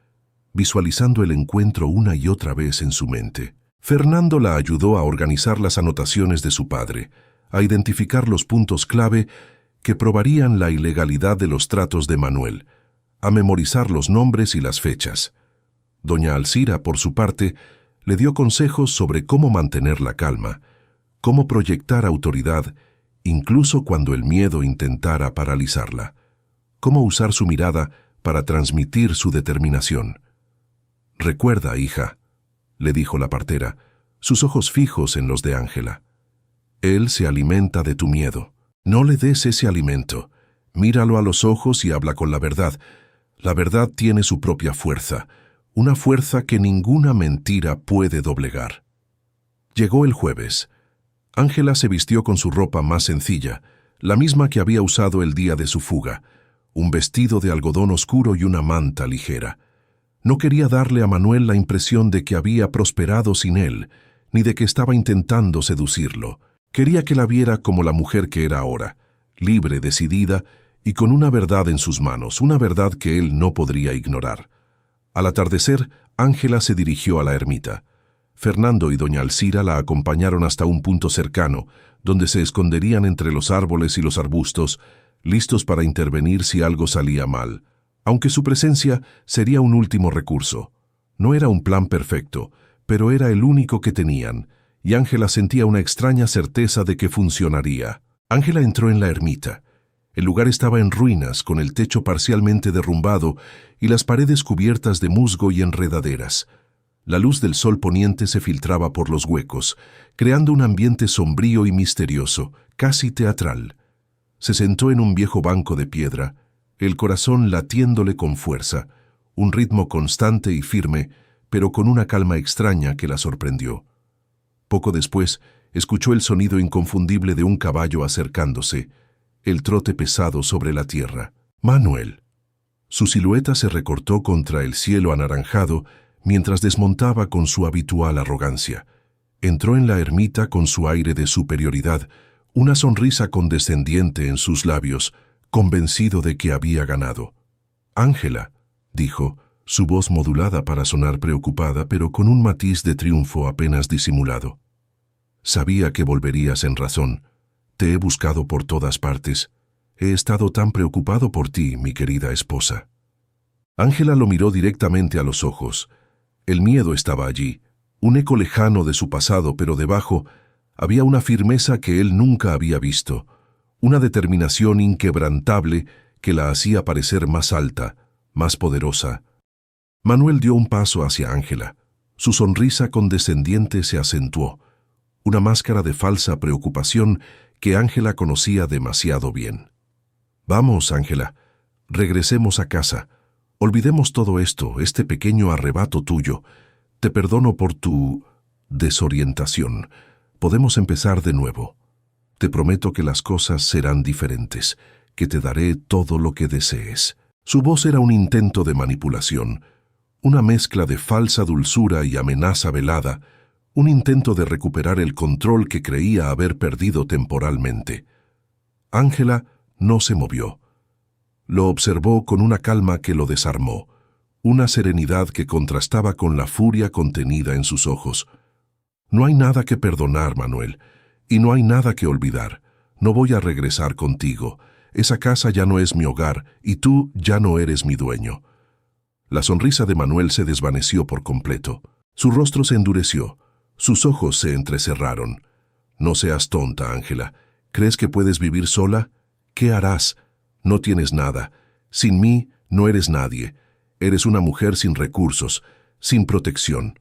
visualizando el encuentro una y otra vez en su mente. Fernando la ayudó a organizar las anotaciones de su padre, a identificar los puntos clave que probarían la ilegalidad de los tratos de Manuel, a memorizar los nombres y las fechas. Doña Alcira, por su parte, le dio consejos sobre cómo mantener la calma, cómo proyectar autoridad, incluso cuando el miedo intentara paralizarla, cómo usar su mirada para transmitir su determinación. «Recuerda, hija», le dijo la partera, sus ojos fijos en los de Ángela. «Él se alimenta de tu miedo. No le des ese alimento. Míralo a los ojos y habla con la verdad. La verdad tiene su propia fuerza, una fuerza que ninguna mentira puede doblegar». Llegó el jueves. Ángela se vistió con su ropa más sencilla, la misma que había usado el día de su fuga, un vestido de algodón oscuro y una manta ligera. No quería darle a Manuel la impresión de que había prosperado sin él, ni de que estaba intentando seducirlo. Quería que la viera como la mujer que era ahora, libre, decidida y con una verdad en sus manos, una verdad que él no podría ignorar. Al atardecer, Ángela se dirigió a la ermita. Fernando y doña Alcira la acompañaron hasta un punto cercano, donde se esconderían entre los árboles y los arbustos, listos para intervenir si algo salía mal, aunque su presencia sería un último recurso. No era un plan perfecto, pero era el único que tenían, y Ángela sentía una extraña certeza de que funcionaría. Ángela entró en la ermita. El lugar estaba en ruinas, con el techo parcialmente derrumbado y las paredes cubiertas de musgo y enredaderas. La luz del sol poniente se filtraba por los huecos, creando un ambiente sombrío y misterioso, casi teatral. Se sentó en un viejo banco de piedra, el corazón latiéndole con fuerza, un ritmo constante y firme, pero con una calma extraña que la sorprendió. Poco después, escuchó el sonido inconfundible de un caballo acercándose, el trote pesado sobre la tierra. Manuel. Su silueta se recortó contra el cielo anaranjado mientras desmontaba con su habitual arrogancia. Entró en la ermita con su aire de superioridad, una sonrisa condescendiente en sus labios, convencido de que había ganado. «Ángela», dijo, su voz modulada para sonar preocupada, pero con un matiz de triunfo apenas disimulado. «Sabía que volverías en razón. Te he buscado por todas partes. He estado tan preocupado por ti, mi querida esposa». Ángela lo miró directamente a los ojos. El miedo estaba allí, un eco lejano de su pasado, pero debajo había una firmeza que él nunca había visto, una determinación inquebrantable que la hacía parecer más alta, más poderosa. Manuel dio un paso hacia Ángela. Su sonrisa condescendiente se acentuó, una máscara de falsa preocupación que Ángela conocía demasiado bien. «Vamos, Ángela, regresemos a casa. Olvidemos todo esto, este pequeño arrebato tuyo. Te perdono por tu desorientación. Podemos empezar de nuevo. Te prometo que las cosas serán diferentes, que te daré todo lo que desees». Su voz era un intento de manipulación, una mezcla de falsa dulzura y amenaza velada, un intento de recuperar el control que creía haber perdido temporalmente. Ángela no se movió. Lo observó con una calma que lo desarmó. una serenidad que contrastaba con la furia contenida en sus ojos. No hay nada que perdonar, Manuel, y no hay nada que olvidar. No voy a regresar contigo. Esa casa ya no es mi hogar y tú ya no eres mi dueño. La sonrisa de Manuel se desvaneció por completo. Su rostro se endureció. Sus ojos se entrecerraron. No seas tonta, Ángela. ¿Crees que puedes vivir sola? ¿Qué harás? No tienes nada. Sin mí no eres nadie. Eres una mujer sin recursos, sin protección.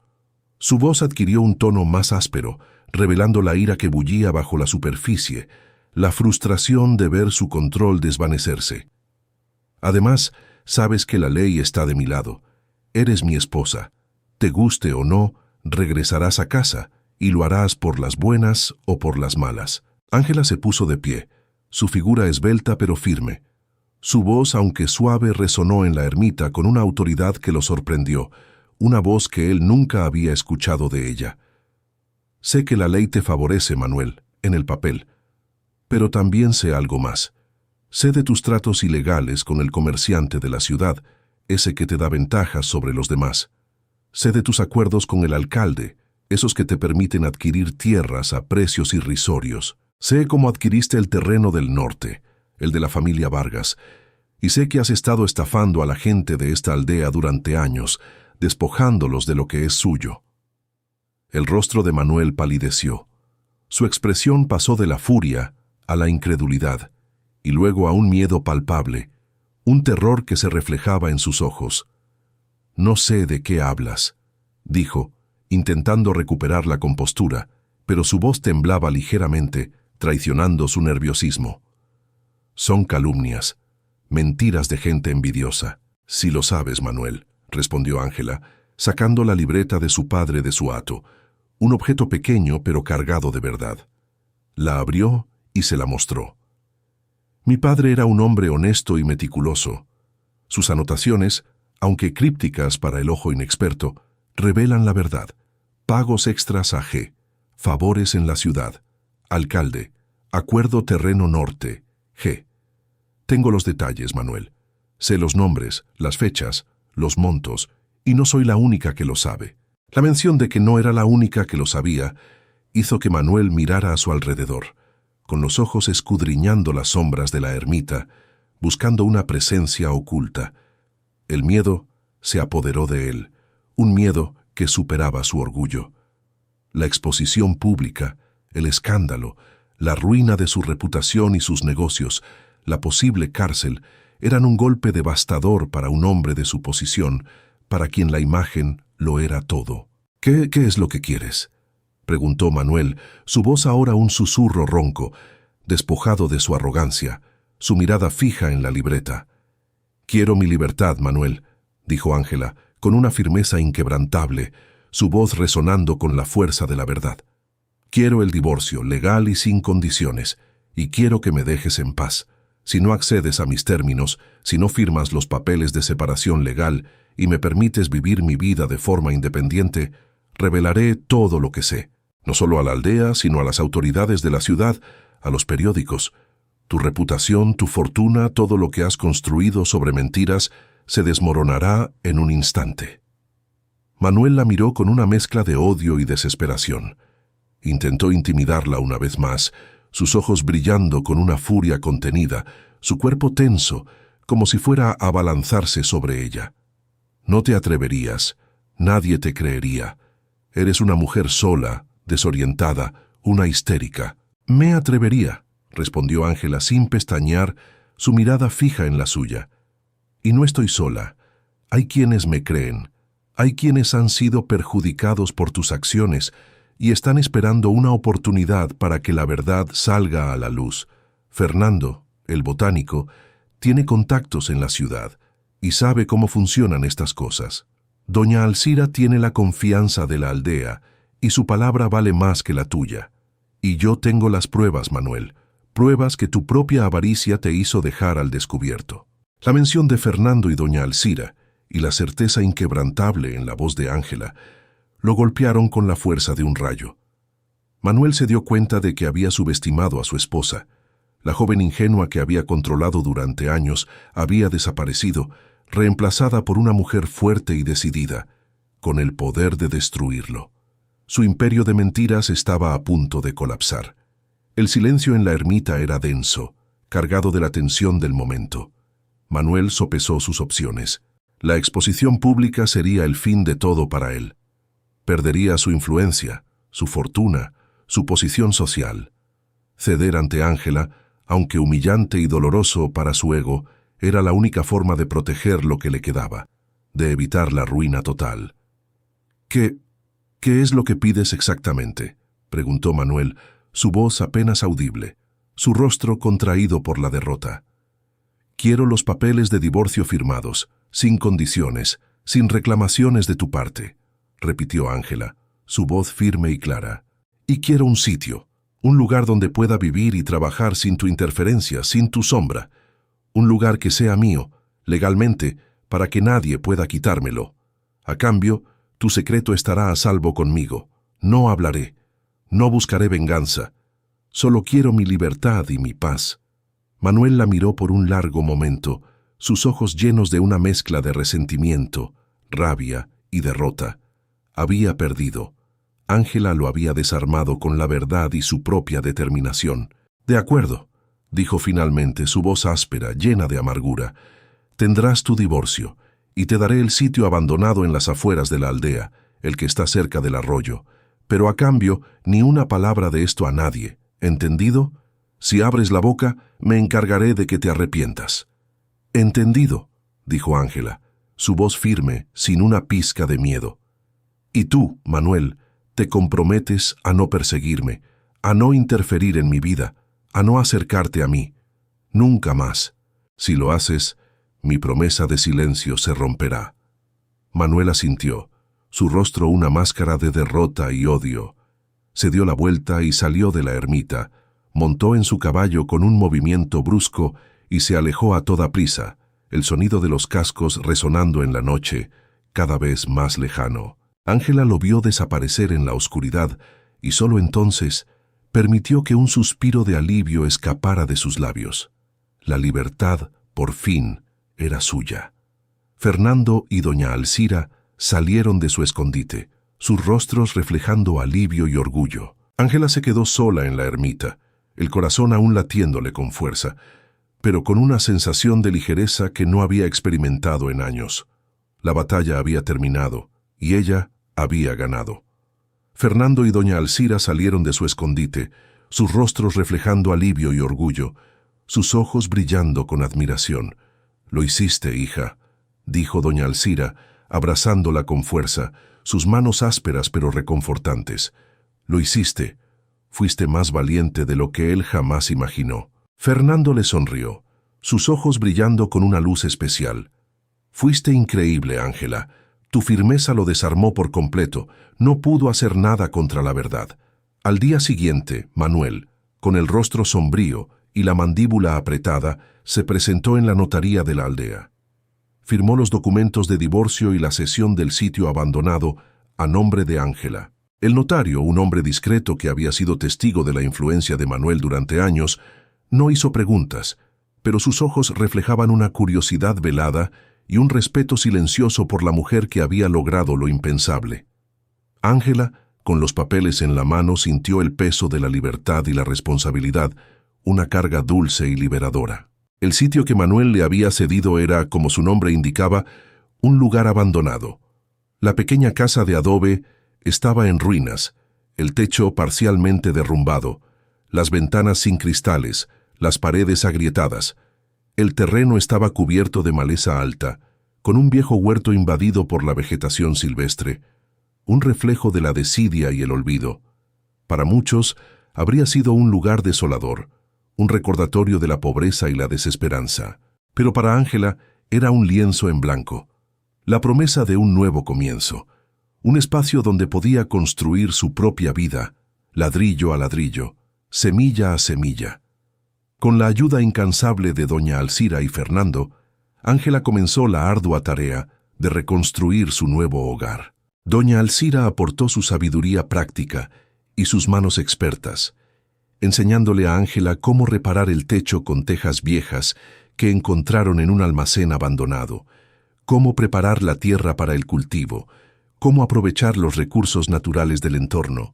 Su voz adquirió un tono más áspero, revelando la ira que bullía bajo la superficie, la frustración de ver su control desvanecerse. Además, sabes que la ley está de mi lado. Eres mi esposa. Te guste o no, regresarás a casa, y lo harás por las buenas o por las malas. Ángela se puso de pie, su figura esbelta pero firme. Su voz, aunque suave, resonó en la ermita con una autoridad que lo sorprendió, una voz que él nunca había escuchado de ella. Sé que la ley te favorece, Manuel, en el papel, pero también sé algo más. Sé de tus tratos ilegales con el comerciante de la ciudad, ese que te da ventajas sobre los demás. Sé de tus acuerdos con el alcalde, esos que te permiten adquirir tierras a precios irrisorios. Sé cómo adquiriste el terreno del norte, el de la familia Vargas, y sé que has estado estafando a la gente de esta aldea durante años, despojándolos de lo que es suyo. El rostro de Manuel palideció. Su expresión pasó de la furia a la incredulidad, y luego a un miedo palpable, un terror que se reflejaba en sus ojos. «No sé de qué hablas», dijo, intentando recuperar la compostura, pero su voz temblaba ligeramente, traicionando su nerviosismo. «Son calumnias, mentiras de gente envidiosa». «Sí lo sabes, Manuel», respondió Ángela, sacando la libreta de su padre de su hato, un objeto pequeño pero cargado de verdad. La abrió y se la mostró. Mi padre era un hombre honesto y meticuloso. Sus anotaciones, aunque crípticas para el ojo inexperto, revelan la verdad. Pagos extras a G. Favores en la ciudad. Alcalde. Acuerdo terreno norte. G. Tengo los detalles, Manuel. Sé los nombres, las fechas, los montos, y no soy la única que lo sabe. La mención de que no era la única que lo sabía hizo que Manuel mirara a su alrededor, con los ojos escudriñando las sombras de la ermita, buscando una presencia oculta. El miedo se apoderó de él, un miedo que superaba su orgullo. La exposición pública, el escándalo, la ruina de su reputación y sus negocios, la posible cárcel, eran un golpe devastador para un hombre de su posición, para quien la imagen lo era todo. ¿Qué es lo que quieres?», preguntó Manuel, su voz ahora un susurro ronco, despojado de su arrogancia, su mirada fija en la libreta. «Quiero mi libertad, Manuel», dijo Ángela, con una firmeza inquebrantable, su voz resonando con la fuerza de la verdad. «Quiero el divorcio, legal y sin condiciones, y quiero que me dejes en paz. Si no accedes a mis términos, si no firmas los papeles de separación legal y me permites vivir mi vida de forma independiente, revelaré todo lo que sé, no solo a la aldea, sino a las autoridades de la ciudad, a los periódicos. Tu reputación, tu fortuna, todo lo que has construido sobre mentiras, se desmoronará en un instante». Manuel la miró con una mezcla de odio y desesperación. Intentó intimidarla una vez más, sus ojos brillando con una furia contenida, su cuerpo tenso, como si fuera a abalanzarse sobre ella. «No te atreverías, nadie te creería. Eres una mujer sola, desorientada, una histérica». «Me atrevería», respondió Ángela sin pestañear, su mirada fija en la suya. «Y no estoy sola. Hay quienes me creen. Hay quienes han sido perjudicados por tus acciones y están esperando una oportunidad para que la verdad salga a la luz. Fernando, el botánico, tiene contactos en la ciudad y sabe cómo funcionan estas cosas. Doña Alcira tiene la confianza de la aldea y su palabra vale más que la tuya. Y yo tengo las pruebas, Manuel, pruebas que tu propia avaricia te hizo dejar al descubierto». La mención de Fernando y doña Alcira y la certeza inquebrantable en la voz de Ángela lo golpearon con la fuerza de un rayo. Manuel se dio cuenta de que había subestimado a su esposa. La joven ingenua que había controlado durante años había desaparecido, reemplazada por una mujer fuerte y decidida, con el poder de destruirlo. Su imperio de mentiras estaba a punto de colapsar. El silencio en la ermita era denso, cargado de la tensión del momento. Manuel sopesó sus opciones. La exposición pública sería el fin de todo para él. Perdería su influencia, su fortuna, su posición social. Ceder ante Ángela, aunque humillante y doloroso para su ego, era la única forma de proteger lo que le quedaba, de evitar la ruina total. ¿Qué es lo que pides exactamente?, preguntó Manuel, su voz apenas audible, su rostro contraído por la derrota. Quiero los papeles de divorcio firmados, sin condiciones, sin reclamaciones de tu parte, repitió Ángela, su voz firme y clara. Y quiero un sitio, un lugar donde pueda vivir y trabajar sin tu interferencia, sin tu sombra. Un lugar que sea mío, legalmente, para que nadie pueda quitármelo. A cambio, tu secreto estará a salvo conmigo. No hablaré, no buscaré venganza. Solo quiero mi libertad y mi paz. Manuel la miró por un largo momento, sus ojos llenos de una mezcla de resentimiento, rabia y derrota. Había perdido. Ángela lo había desarmado con la verdad y su propia determinación. De acuerdo, dijo finalmente, su voz áspera, llena de amargura. Tendrás tu divorcio, y te daré el sitio abandonado en las afueras de la aldea, el que está cerca del arroyo. Pero a cambio, ni una palabra de esto a nadie. ¿Entendido? Si abres la boca, me encargaré de que te arrepientas. Entendido, dijo Ángela, su voz firme, sin una pizca de miedo. Y tú, Manuel, te comprometes a no perseguirme, a no interferir en mi vida, a no acercarte a mí. Nunca más. Si lo haces, mi promesa de silencio se romperá. Manuel asintió, su rostro una máscara de derrota y odio. Se dio la vuelta y salió de la ermita, montó en su caballo con un movimiento brusco y se alejó a toda prisa, el sonido de los cascos resonando en la noche, cada vez más lejano. Ángela lo vio desaparecer en la oscuridad y solo entonces permitió que un suspiro de alivio escapara de sus labios. La libertad, por fin, era suya. Fernando y doña Alcira salieron de su escondite, sus rostros reflejando alivio y orgullo. Ángela se quedó sola en la ermita, el corazón aún latiéndole con fuerza, pero con una sensación de ligereza que no había experimentado en años. La batalla había terminado, y ella había ganado. Fernando y doña Alcira salieron de su escondite, sus rostros reflejando alivio y orgullo, sus ojos brillando con admiración. «Lo hiciste, hija», dijo doña Alcira, abrazándola con fuerza, sus manos ásperas pero reconfortantes. «Lo hiciste. Fuiste más valiente de lo que él jamás imaginó». Fernando le sonrió, sus ojos brillando con una luz especial. «Fuiste increíble, Ángela. Tu firmeza lo desarmó por completo. No pudo hacer nada contra la verdad». Al día siguiente, Manuel, con el rostro sombrío y la mandíbula apretada, se presentó en la notaría de la aldea. Firmó los documentos de divorcio y la cesión del sitio abandonado a nombre de Ángela. El notario, un hombre discreto que había sido testigo de la influencia de Manuel durante años, no hizo preguntas, pero sus ojos reflejaban una curiosidad velada y un respeto silencioso por la mujer que había logrado lo impensable. Ángela, con los papeles en la mano, sintió el peso de la libertad y la responsabilidad, una carga dulce y liberadora. El sitio que Manuel le había cedido era, como su nombre indicaba, un lugar abandonado. La pequeña casa de adobe estaba en ruinas, el techo parcialmente derrumbado, las ventanas sin cristales, las paredes agrietadas. El terreno estaba cubierto de maleza alta, con un viejo huerto invadido por la vegetación silvestre, un reflejo de la desidia y el olvido. Para muchos, habría sido un lugar desolador, un recordatorio de la pobreza y la desesperanza. Pero para Ángela era un lienzo en blanco, la promesa de un nuevo comienzo, un espacio donde podía construir su propia vida, ladrillo a ladrillo, semilla a semilla. Con la ayuda incansable de doña Alcira y Fernando, Ángela comenzó la ardua tarea de reconstruir su nuevo hogar. Doña Alcira aportó su sabiduría práctica y sus manos expertas, enseñándole a Ángela cómo reparar el techo con tejas viejas que encontraron en un almacén abandonado, cómo preparar la tierra para el cultivo, cómo aprovechar los recursos naturales del entorno,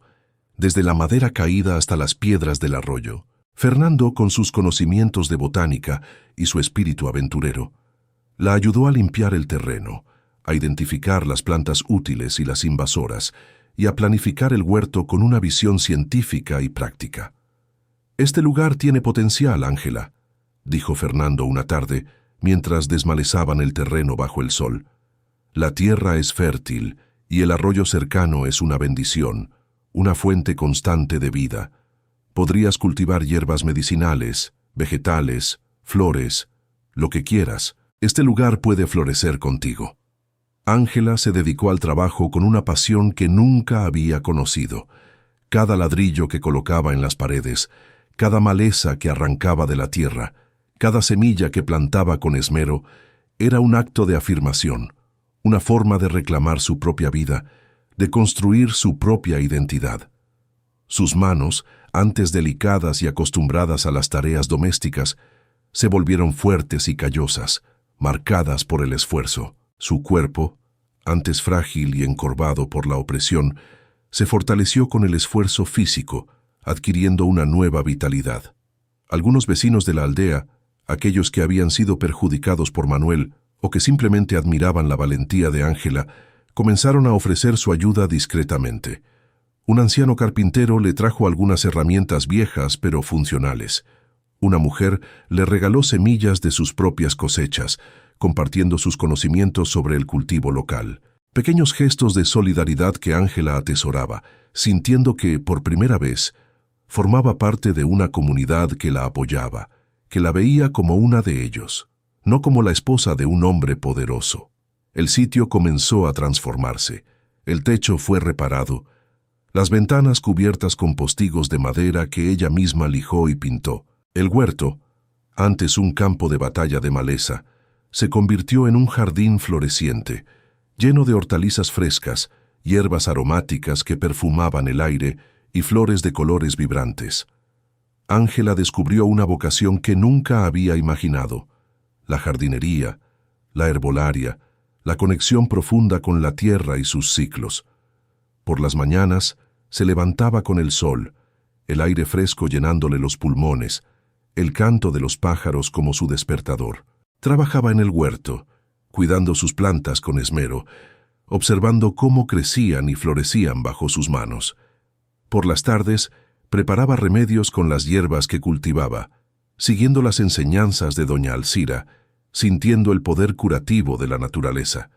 desde la madera caída hasta las piedras del arroyo. Fernando, con sus conocimientos de botánica y su espíritu aventurero, la ayudó a limpiar el terreno, a identificar las plantas útiles y las invasoras, y a planificar el huerto con una visión científica y práctica. «Este lugar tiene potencial, Ángela», dijo Fernando una tarde, mientras desmalezaban el terreno bajo el sol. «La tierra es fértil y el arroyo cercano es una bendición, una fuente constante de vida. Podrías cultivar hierbas medicinales, vegetales, flores, lo que quieras. Este lugar puede florecer contigo». Ángela se dedicó al trabajo con una pasión que nunca había conocido. Cada ladrillo que colocaba en las paredes, cada maleza que arrancaba de la tierra, cada semilla que plantaba con esmero, era un acto de afirmación, una forma de reclamar su propia vida, de construir su propia identidad. Sus manos, antes delicadas y acostumbradas a las tareas domésticas, se volvieron fuertes y callosas, marcadas por el esfuerzo. Su cuerpo, antes frágil y encorvado por la opresión, se fortaleció con el esfuerzo físico, adquiriendo una nueva vitalidad. Algunos vecinos de la aldea, aquellos que habían sido perjudicados por Manuel o que simplemente admiraban la valentía de Ángela, comenzaron a ofrecer su ayuda discretamente. Un anciano carpintero le trajo algunas herramientas viejas pero funcionales. Una mujer le regaló semillas de sus propias cosechas, compartiendo sus conocimientos sobre el cultivo local. Pequeños gestos de solidaridad que Ángela atesoraba, sintiendo que, por primera vez, formaba parte de una comunidad que la apoyaba, que la veía como una de ellos, no como la esposa de un hombre poderoso. El sitio comenzó a transformarse. El techo fue reparado, las ventanas cubiertas con postigos de madera que ella misma lijó y pintó. El huerto, antes un campo de batalla de maleza, se convirtió en un jardín floreciente, lleno de hortalizas frescas, hierbas aromáticas que perfumaban el aire y flores de colores vibrantes. Ángela descubrió una vocación que nunca había imaginado: la jardinería, la herbolaria, la conexión profunda con la tierra y sus ciclos. Por las mañanas se levantaba con el sol, el aire fresco llenándole los pulmones, el canto de los pájaros como su despertador. Trabajaba en el huerto, cuidando sus plantas con esmero, observando cómo crecían y florecían bajo sus manos. Por las tardes, preparaba remedios con las hierbas que cultivaba, siguiendo las enseñanzas de doña Alcira, sintiendo el poder curativo de la naturaleza.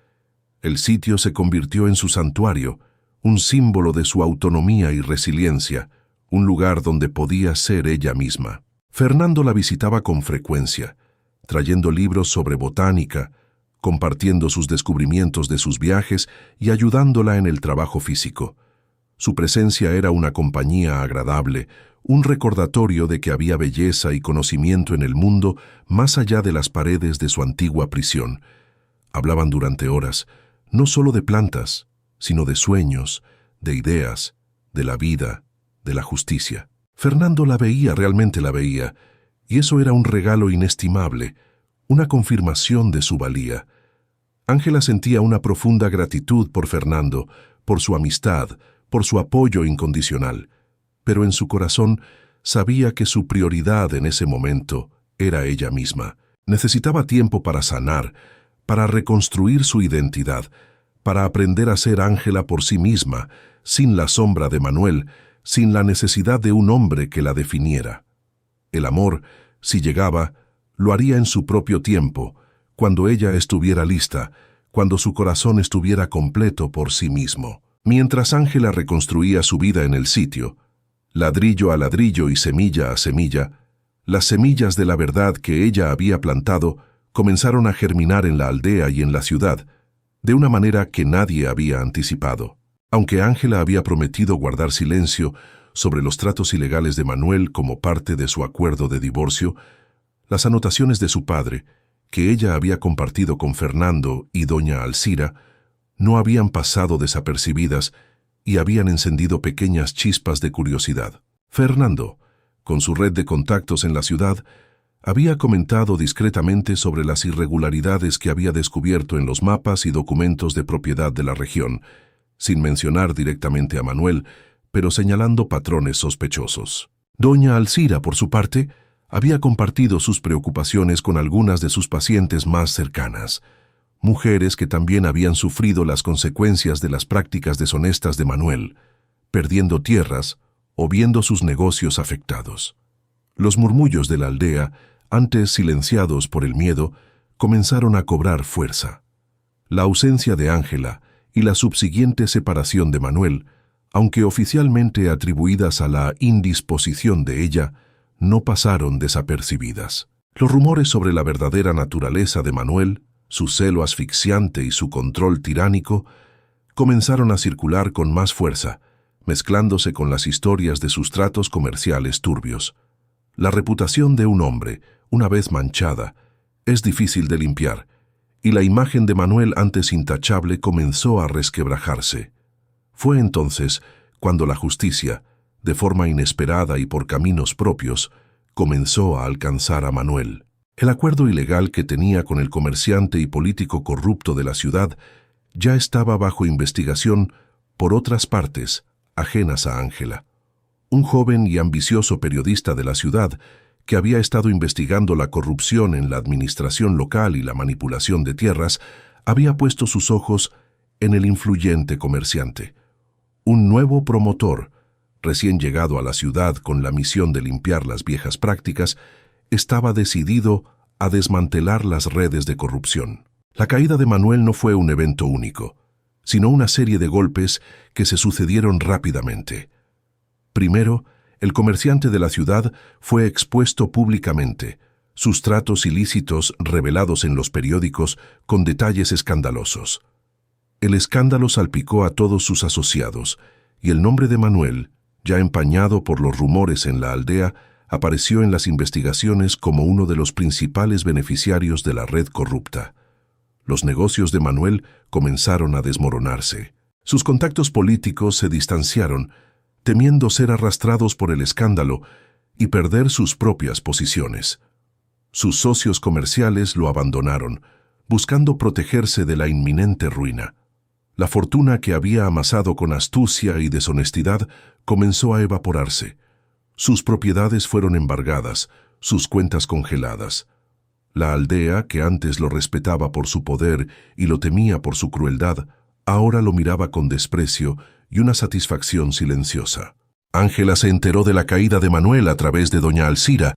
El sitio se convirtió en su santuario, un símbolo de su autonomía y resiliencia, un lugar donde podía ser ella misma. Fernando la visitaba con frecuencia, trayendo libros sobre botánica, compartiendo sus descubrimientos de sus viajes y ayudándola en el trabajo físico. Su presencia era una compañía agradable, un recordatorio de que había belleza y conocimiento en el mundo más allá de las paredes de su antigua prisión. Hablaban durante horas, no solo de plantas, sino de sueños, de ideas, de la vida, de la justicia. Fernando la veía, realmente la veía, y eso era un regalo inestimable, una confirmación de su valía. Ángela sentía una profunda gratitud por Fernando, por su amistad, por su apoyo incondicional, pero en su corazón sabía que su prioridad en ese momento era ella misma. Necesitaba tiempo para sanar, para reconstruir su identidad, para aprender a ser Ángela por sí misma, sin la sombra de Manuel, sin la necesidad de un hombre que la definiera. El amor, si llegaba, lo haría en su propio tiempo, cuando ella estuviera lista, cuando su corazón estuviera completo por sí mismo. Mientras Ángela reconstruía su vida en el sitio, ladrillo a ladrillo y semilla a semilla, las semillas de la verdad que ella había plantado comenzaron a germinar en la aldea y en la ciudad, de una manera que nadie había anticipado. Aunque Ángela había prometido guardar silencio sobre los tratos ilegales de Manuel como parte de su acuerdo de divorcio, las anotaciones de su padre, que ella había compartido con Fernando y doña Alcira, no habían pasado desapercibidas y habían encendido pequeñas chispas de curiosidad. Fernando, con su red de contactos en la ciudad, Había comentado discretamente sobre las irregularidades que había descubierto en los mapas y documentos de propiedad de la región, sin mencionar directamente a Manuel, pero señalando patrones sospechosos. Doña Alcira, por su parte, había compartido sus preocupaciones con algunas de sus pacientes más cercanas, mujeres que también habían sufrido las consecuencias de las prácticas deshonestas de Manuel, perdiendo tierras o viendo sus negocios afectados. Los murmullos de la aldea, antes silenciados por el miedo, comenzaron a cobrar fuerza. La ausencia de Ángela y la subsiguiente separación de Manuel, aunque oficialmente atribuidas a la indisposición de ella, no pasaron desapercibidas. Los rumores sobre la verdadera naturaleza de Manuel, su celo asfixiante y su control tiránico, comenzaron a circular con más fuerza, mezclándose con las historias de sus tratos comerciales turbios. La reputación de un hombre, una vez manchada, es difícil de limpiar, y la imagen de Manuel antes intachable comenzó a resquebrajarse. Fue entonces cuando la justicia, de forma inesperada y por caminos propios, comenzó a alcanzar a Manuel. El acuerdo ilegal que tenía con el comerciante y político corrupto de la ciudad ya estaba bajo investigación por otras partes, ajenas a Ángela. Un joven y ambicioso periodista de la ciudad, que había estado investigando la corrupción en la administración local y la manipulación de tierras, había puesto sus ojos en el influyente comerciante. Un nuevo promotor, recién llegado a la ciudad con la misión de limpiar las viejas prácticas, estaba decidido a desmantelar las redes de corrupción. La caída de Manuel no fue un evento único, sino una serie de golpes que se sucedieron rápidamente. Primero, el comerciante de la ciudad fue expuesto públicamente, sus tratos ilícitos revelados en los periódicos con detalles escandalosos. El escándalo salpicó a todos sus asociados, y el nombre de Manuel, ya empañado por los rumores en la aldea, apareció en las investigaciones como uno de los principales beneficiarios de la red corrupta. Los negocios de Manuel comenzaron a desmoronarse. Sus contactos políticos se distanciaron, temiendo ser arrastrados por el escándalo y perder sus propias posiciones. Sus socios comerciales lo abandonaron, buscando protegerse de la inminente ruina. La fortuna que había amasado con astucia y deshonestidad comenzó a evaporarse. Sus propiedades fueron embargadas, sus cuentas congeladas. La aldea, que antes lo respetaba por su poder y lo temía por su crueldad, ahora lo miraba con desprecio y una satisfacción silenciosa. Ángela se enteró de la caída de Manuel a través de doña Alcira,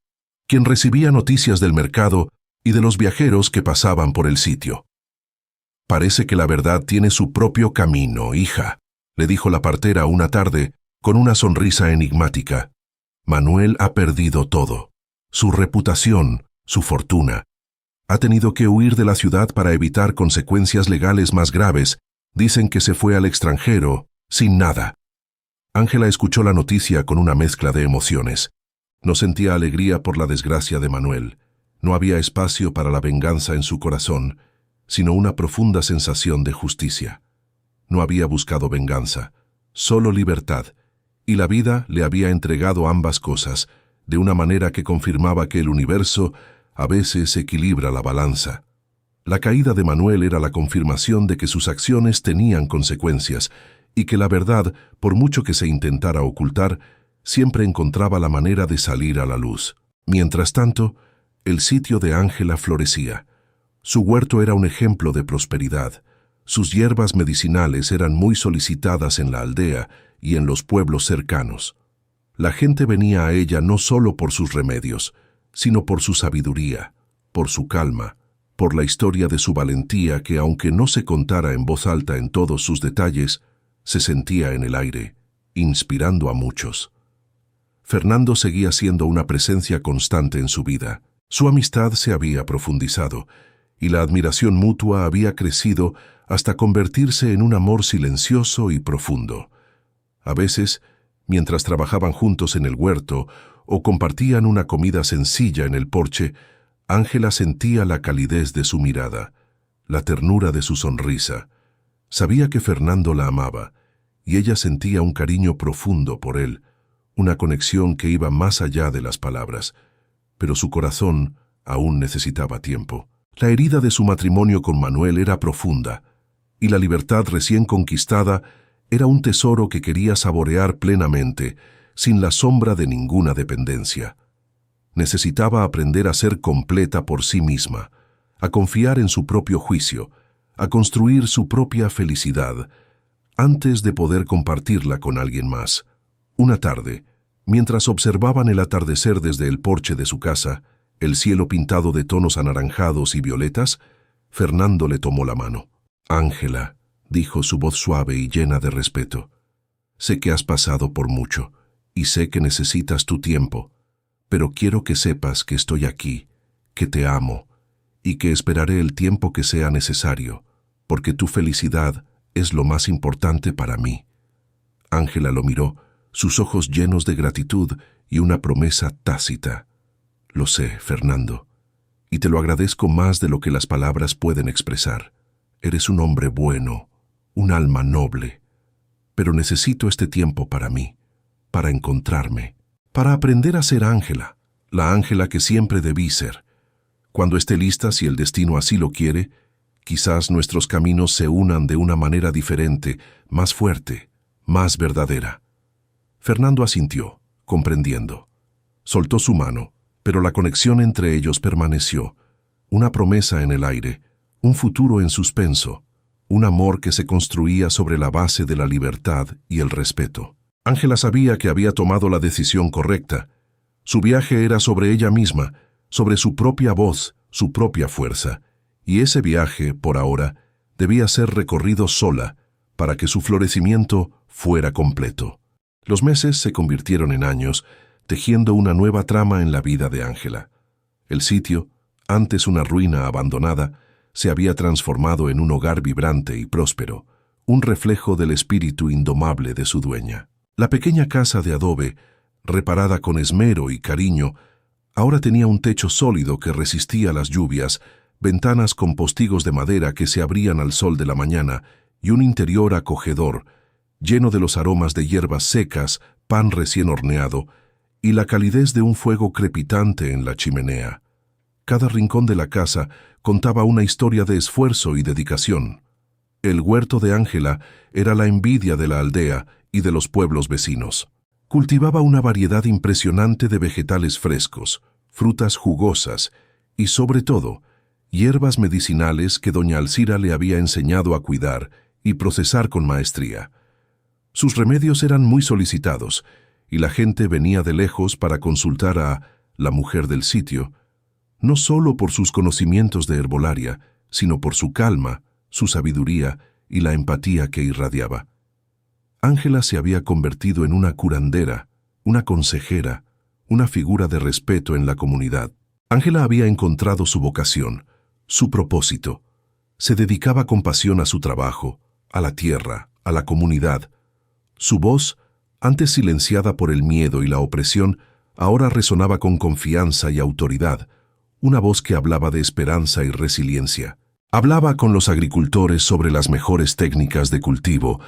quien recibía noticias del mercado y de los viajeros que pasaban por el sitio. «Parece que la verdad tiene su propio camino, hija», le dijo la partera una tarde con una sonrisa enigmática. «Manuel ha perdido todo, su reputación, su fortuna. Ha tenido que huir de la ciudad para evitar consecuencias legales más graves. Dicen que se fue al extranjero, sin nada». Ángela escuchó la noticia con una mezcla de emociones. No sentía alegría por la desgracia de Manuel. No había espacio para la venganza en su corazón, sino una profunda sensación de justicia. No había buscado venganza, solo libertad, y la vida le había entregado ambas cosas, de una manera que confirmaba que el universo a veces equilibra la balanza. La caída de Manuel era la confirmación de que sus acciones tenían consecuencias, y que la verdad, por mucho que se intentara ocultar, siempre encontraba la manera de salir a la luz. Mientras tanto, el sitio de Ángela florecía. Su huerto era un ejemplo de prosperidad. Sus hierbas medicinales eran muy solicitadas en la aldea y en los pueblos cercanos. La gente venía a ella no solo por sus remedios, sino por su sabiduría, por su calma, por la historia de su valentía que, aunque no se contara en voz alta en todos sus detalles, se sentía en el aire, inspirando a muchos. Fernando seguía siendo una presencia constante en su vida. Su amistad se había profundizado, y la admiración mutua había crecido hasta convertirse en un amor silencioso y profundo. A veces, mientras trabajaban juntos en el huerto o compartían una comida sencilla en el porche, Ángela sentía la calidez de su mirada, la ternura de su sonrisa. Sabía que Fernando la amaba, y ella sentía un cariño profundo por él, una conexión que iba más allá de las palabras. pero su corazón aún necesitaba tiempo. La herida de su matrimonio con Manuel era profunda, y la libertad recién conquistada era un tesoro que quería saborear plenamente, sin la sombra de ninguna dependencia. Necesitaba aprender a ser completa por sí misma, a confiar en su propio juicio, a construir su propia felicidad, antes de poder compartirla con alguien más. Una tarde, mientras observaban el atardecer desde el porche de su casa, el cielo pintado de tonos anaranjados y violetas, Fernando le tomó la mano. «Ángela», dijo su voz suave y llena de respeto, «sé que has pasado por mucho, y sé que necesitas tu tiempo, pero quiero que sepas que estoy aquí, que te amo, y que esperaré el tiempo que sea necesario, porque tu felicidad es lo más importante para mí». Ángela lo miró, sus ojos llenos de gratitud y una promesa tácita. «Lo sé, Fernando, y te lo agradezco más de lo que las palabras pueden expresar. Eres un hombre bueno, un alma noble, pero necesito este tiempo para mí, para encontrarme, para aprender a ser Ángela, la Ángela que siempre debí ser. Cuando esté lista, si el destino así lo quiere, quizás nuestros caminos se unan de una manera diferente, más fuerte, más verdadera». Fernando asintió, comprendiendo. Soltó su mano, pero la conexión entre ellos permaneció, una promesa en el aire, un futuro en suspenso, un amor que se construía sobre la base de la libertad y el respeto. Ángela sabía que había tomado la decisión correcta. Su viaje era sobre ella misma, sobre su propia voz, su propia fuerza, y ese viaje, por ahora, debía ser recorrido sola, para que su florecimiento fuera completo. Los meses se convirtieron en años, tejiendo una nueva trama en la vida de Ángela. El sitio, antes una ruina abandonada, se había transformado en un hogar vibrante y próspero, un reflejo del espíritu indomable de su dueña. La pequeña casa de adobe, reparada con esmero y cariño, ahora tenía un techo sólido que resistía las lluvias, ventanas con postigos de madera que se abrían al sol de la mañana y un interior acogedor, lleno de los aromas de hierbas secas, pan recién horneado y la calidez de un fuego crepitante en la chimenea. Cada rincón de la casa contaba una historia de esfuerzo y dedicación. El huerto de Ángela era la envidia de la aldea y de los pueblos vecinos. Cultivaba una variedad impresionante de vegetales frescos, frutas jugosas y, sobre todo, hierbas medicinales que doña Alcira le había enseñado a cuidar y procesar con maestría. Sus remedios eran muy solicitados, y la gente venía de lejos para consultar a la mujer del sitio, no solo por sus conocimientos de herbolaria, sino por su calma, su sabiduría y la empatía que irradiaba. Ángela se había convertido en una curandera, una consejera, una figura de respeto en la comunidad. Ángela había encontrado su vocación, su propósito. Se dedicaba con pasión a su trabajo, a la tierra, a la comunidad. Su voz, antes silenciada por el miedo y la opresión, ahora resonaba con confianza y autoridad, una voz que hablaba de esperanza y resiliencia. Hablaba con los agricultores sobre las mejores técnicas de cultivo,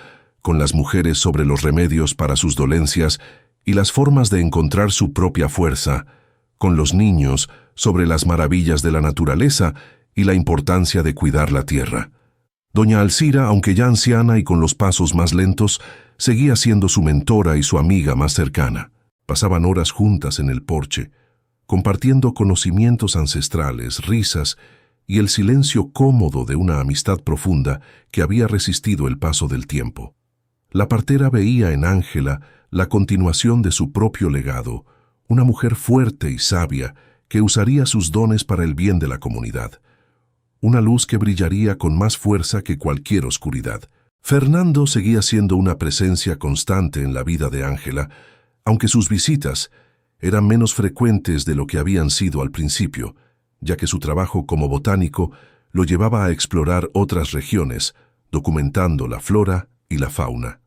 con las mujeres sobre los remedios para sus dolencias y las formas de encontrar su propia fuerza, con los niños sobre las maravillas de la naturaleza y la importancia de cuidar la tierra. Doña Alcira, aunque ya anciana y con los pasos más lentos, seguía siendo su mentora y su amiga más cercana. Pasaban horas juntas en el porche, compartiendo conocimientos ancestrales, risas y el silencio cómodo de una amistad profunda que había resistido el paso del tiempo. La partera veía en Ángela la continuación de su propio legado, una mujer fuerte y sabia que usaría sus dones para el bien de la comunidad. Una luz que brillaría con más fuerza que cualquier oscuridad. Fernando seguía siendo una presencia constante en la vida de Ángela, aunque sus visitas eran menos frecuentes de lo que habían sido al principio, ya que su trabajo como botánico lo llevaba a explorar otras regiones, documentando la flora y la fauna.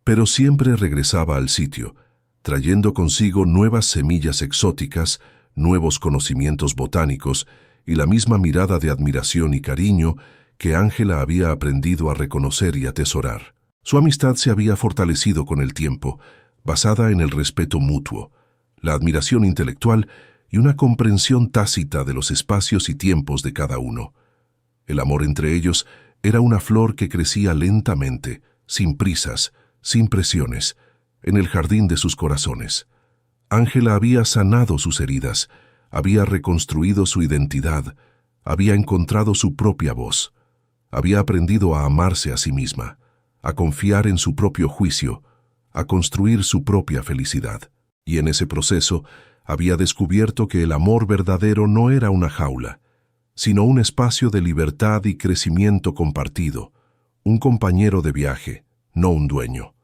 Pero siempre regresaba al sitio, trayendo consigo nuevas semillas exóticas, nuevos conocimientos botánicos y la misma mirada de admiración y cariño que Ángela había aprendido a reconocer y atesorar. Su amistad se había fortalecido con el tiempo, basada en el respeto mutuo, la admiración intelectual y una comprensión tácita de los espacios y tiempos de cada uno. El amor entre ellos era una flor que crecía lentamente, sin prisas, sin presiones, en el jardín de sus corazones. Ángela había sanado sus heridas, había reconstruido su identidad, había encontrado su propia voz, había aprendido a amarse a sí misma, a confiar en su propio juicio, a construir su propia felicidad. Y en ese proceso había descubierto que el amor verdadero no era una jaula, sino un espacio de libertad y crecimiento compartido, un compañero de viaje, no un dueño.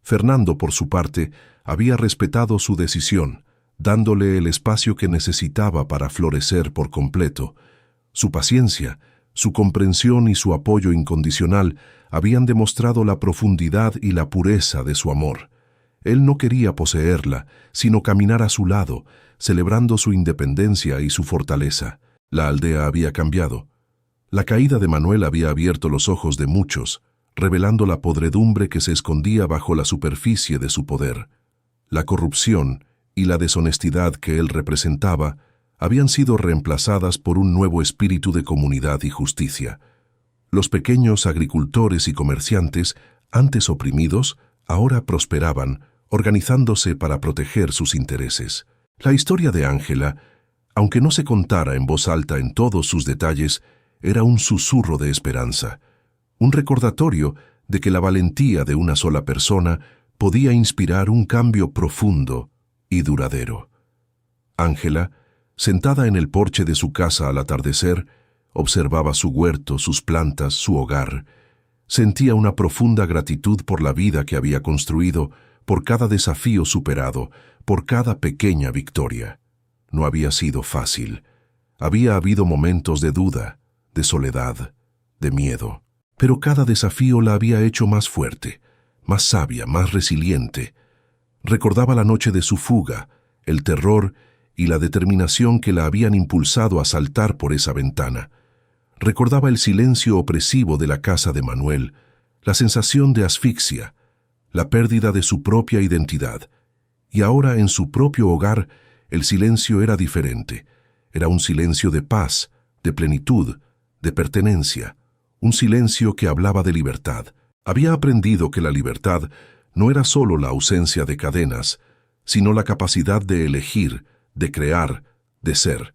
Fernando, por su parte, había respetado su decisión, dándole el espacio que necesitaba para florecer por completo. Su paciencia, su comprensión y su apoyo incondicional habían demostrado la profundidad y la pureza de su amor. Él no quería poseerla, sino caminar a su lado, celebrando su independencia y su fortaleza. La aldea había cambiado. La caída de Manuel había abierto los ojos de muchos, revelando la podredumbre que se escondía bajo la superficie de su poder. La corrupción y la deshonestidad que él representaba habían sido reemplazadas por un nuevo espíritu de comunidad y justicia. Los pequeños agricultores y comerciantes, antes oprimidos, ahora prosperaban, organizándose para proteger sus intereses. La historia de Ángela, aunque no se contara en voz alta en todos sus detalles, era un susurro de esperanza, un recordatorio de que la valentía de una sola persona podía inspirar un cambio profundo y duradero. Ángela, sentada en el porche de su casa al atardecer, observaba su huerto, sus plantas, su hogar. Sentía una profunda gratitud por la vida que había construido, por cada desafío superado, por cada pequeña victoria. No había sido fácil. Había habido momentos de duda, de soledad, de miedo. Pero cada desafío la había hecho más fuerte, más sabia, más resiliente. Recordaba la noche de su fuga, el terror y la determinación que la habían impulsado a saltar por esa ventana. Recordaba el silencio opresivo de la casa de Manuel, la sensación de asfixia, la pérdida de su propia identidad. Y ahora en su propio hogar el silencio era diferente. Era un silencio de paz, de plenitud, de pertenencia. Un silencio que hablaba de libertad. Había aprendido que la libertad no era solo la ausencia de cadenas, sino la capacidad de elegir, de crear, de ser.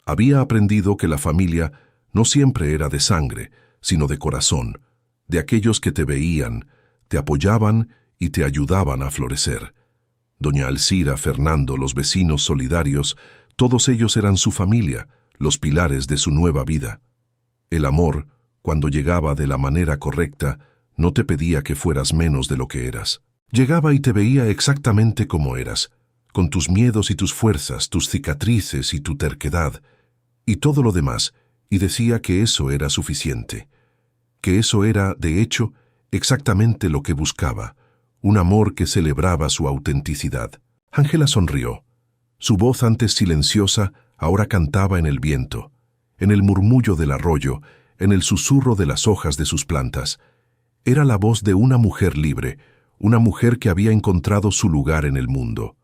Había aprendido que la familia no siempre era de sangre, sino de corazón, de aquellos que te veían, te apoyaban y te ayudaban a florecer. Doña Alcira, Fernando, los vecinos solidarios, todos ellos eran su familia, los pilares de su nueva vida. El amor, cuando llegaba de la manera correcta, no te pedía que fueras menos de lo que eras. Llegaba y te veía exactamente como eras, con tus miedos y tus fuerzas, tus cicatrices y tu terquedad, y todo lo demás, y decía que eso era suficiente, que eso era, de hecho, exactamente lo que buscaba, un amor que celebraba su autenticidad. Ángela sonrió. Su voz antes silenciosa ahora cantaba en el viento, en el murmullo del arroyo, en el susurro de las hojas de sus plantas. Era la voz de una mujer libre, una mujer que había encontrado su lugar en el mundo,